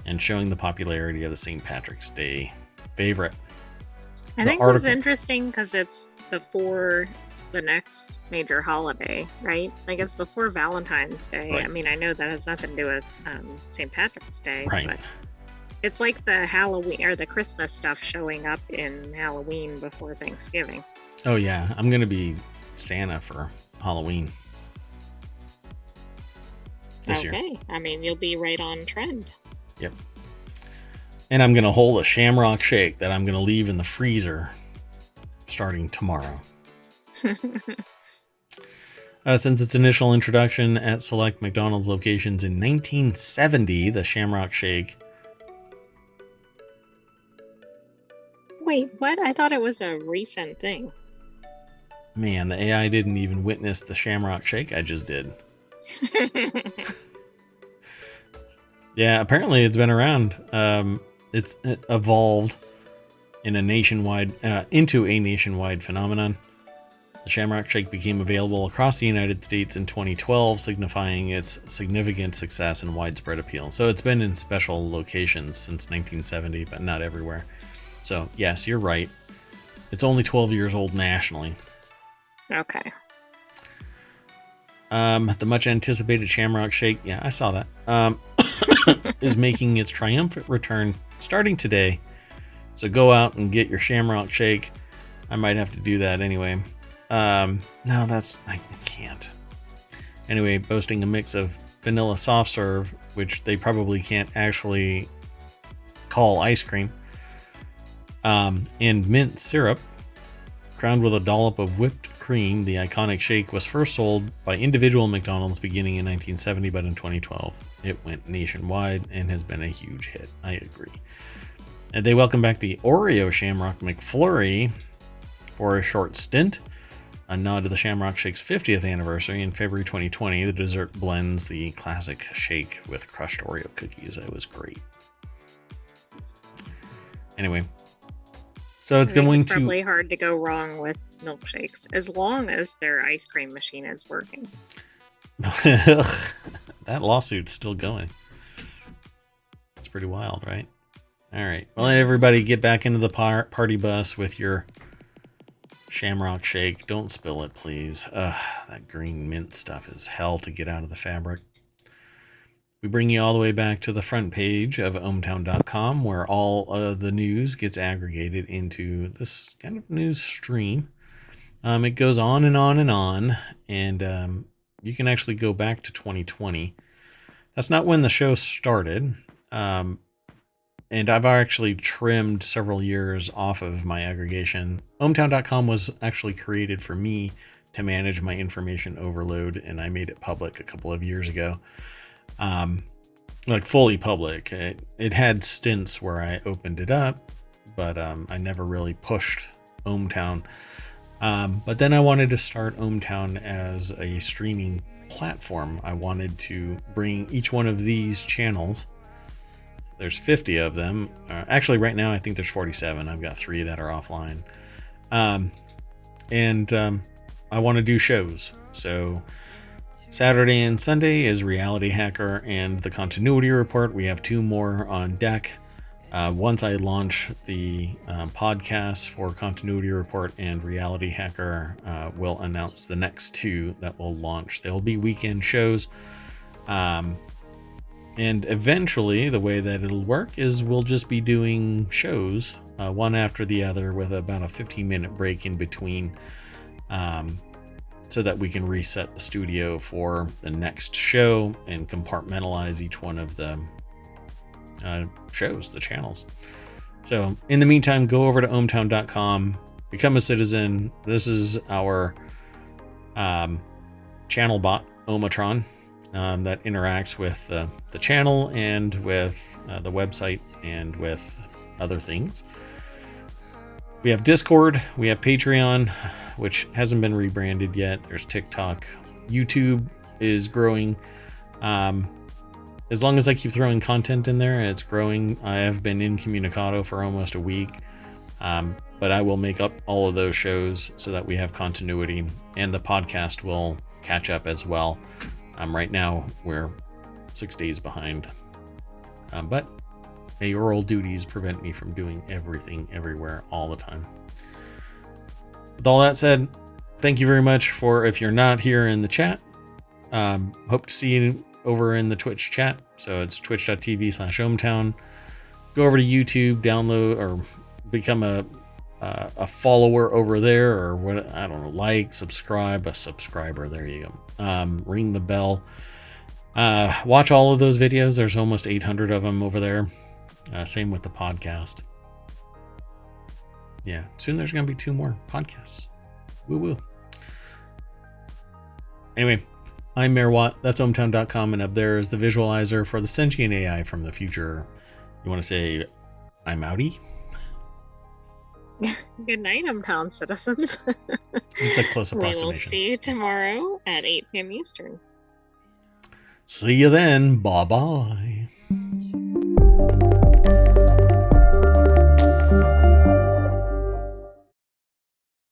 and showing the popularity of the St. Patrick's Day favorite. I think this is interesting because it's before the next major holiday, right? Like it's before Valentine's Day. Right. I mean, I know that has nothing to do with St. Patrick's Day, right? But it's like the Halloween or the Christmas stuff showing up in Halloween before Thanksgiving. Oh yeah, I'm gonna be Santa for Halloween this year. Okay, I mean, you'll be right on trend. Yep. And I'm gonna hold a Shamrock Shake that I'm gonna leave in the freezer starting tomorrow. Since its initial introduction at select McDonald's locations in 1970, the Shamrock Shake... Wait, what? I thought it was a recent thing. Man, the AI didn't even witness the Shamrock Shake I just did. Yeah, apparently it's been around. It's evolved into a nationwide phenomenon. The Shamrock Shake became available across the United States in 2012, signifying its significant success and widespread appeal. So it's been in special locations since 1970, but not everywhere. So yes, you're right. It's only 12 years old nationally. Okay. The much anticipated Shamrock Shake, yeah, I saw that, is making its triumphant return starting today. So go out and get your Shamrock Shake. I might have to do that anyway. No, I can't. Anyway, boasting a mix of vanilla soft serve, which they probably can't actually call ice cream, and mint syrup, crowned with a dollop of whipped cream. The iconic shake was first sold by individual McDonald's beginning in 1970, but in 2012 it went nationwide and has been a huge hit. I agree. And they welcome back the Oreo Shamrock McFlurry for a short stint, a nod to the Shamrock Shake's 50th anniversary in February 2020. The dessert blends the classic shake with crushed Oreo cookies. It was great. Anyway, so it's going to... probably hard to go wrong with milkshakes, as long as their ice cream machine is working. That lawsuit's still going. It's pretty wild, right? All right. Well, everybody get back into the party bus with your Shamrock Shake. Don't spill it, please. That green mint stuff is hell to get out of the fabric. We bring you all the way back to the front page of ohmTown.com, where all of the news gets aggregated into this kind of news stream. It goes on and on and on, and you can actually go back to 2020. That's not when the show started, and I've actually trimmed several years off of my aggregation. ohmTown.com was actually created for me to manage my information overload, and I made it public a couple of years ago. Like fully public. It had stints where I opened it up, but I never really pushed ohmTown. But then I wanted to start ohmTown as a streaming platform. I wanted to bring each one of these channels. There's 50 of them. Actually, right now I think there's 47. I've got 3 that are offline. And I want to do shows. So Saturday and Sunday is Reality Hacker and the Continuity Report. We have 2 more on deck. Once I launch the podcasts for Continuity Report and Reality Hacker, we'll announce the next 2 that will launch. They'll be weekend shows. And eventually, the way that it'll work is we'll just be doing shows one after the other with about a 15-minute break in between, so that we can reset the studio for the next show and compartmentalize each one of the shows, the channels. So in the meantime, go over to ohmTown.com, become a citizen. This is our channel bot, Ohmatron, that interacts with the channel and with the website and with other things. We have Discord, we have Patreon, which hasn't been rebranded yet. There's TikTok. YouTube is growing. As long as I keep throwing content in there, it's growing. I have been incommunicado for almost a week, but I will make up all of those shows so that we have continuity, and the podcast will catch up as well. Right now, we're 6 days behind, but mayoral duties prevent me from doing everything everywhere all the time. With all that said, thank you very much for, if you're not here in the chat, hope to see you over in the Twitch chat. So it's twitch.tv/ohmTown. Go over to YouTube, download or become a follower over there, or what, I don't know, like, subscribe, a subscriber. There you go. Ring the bell. Watch all of those videos. There's almost 800 of them over there. Same with the podcast. Yeah, soon there's going to be 2 more podcasts. Woo woo. Anyway, I'm Mayor Watt. That's ohmTown.com, and up there is the visualizer for the sentient AI from the future. You want to say, I'm outie? Good night, ohmTown citizens. It's a close approximation. We will see you tomorrow at 8 p.m. Eastern. See you then. Bye bye.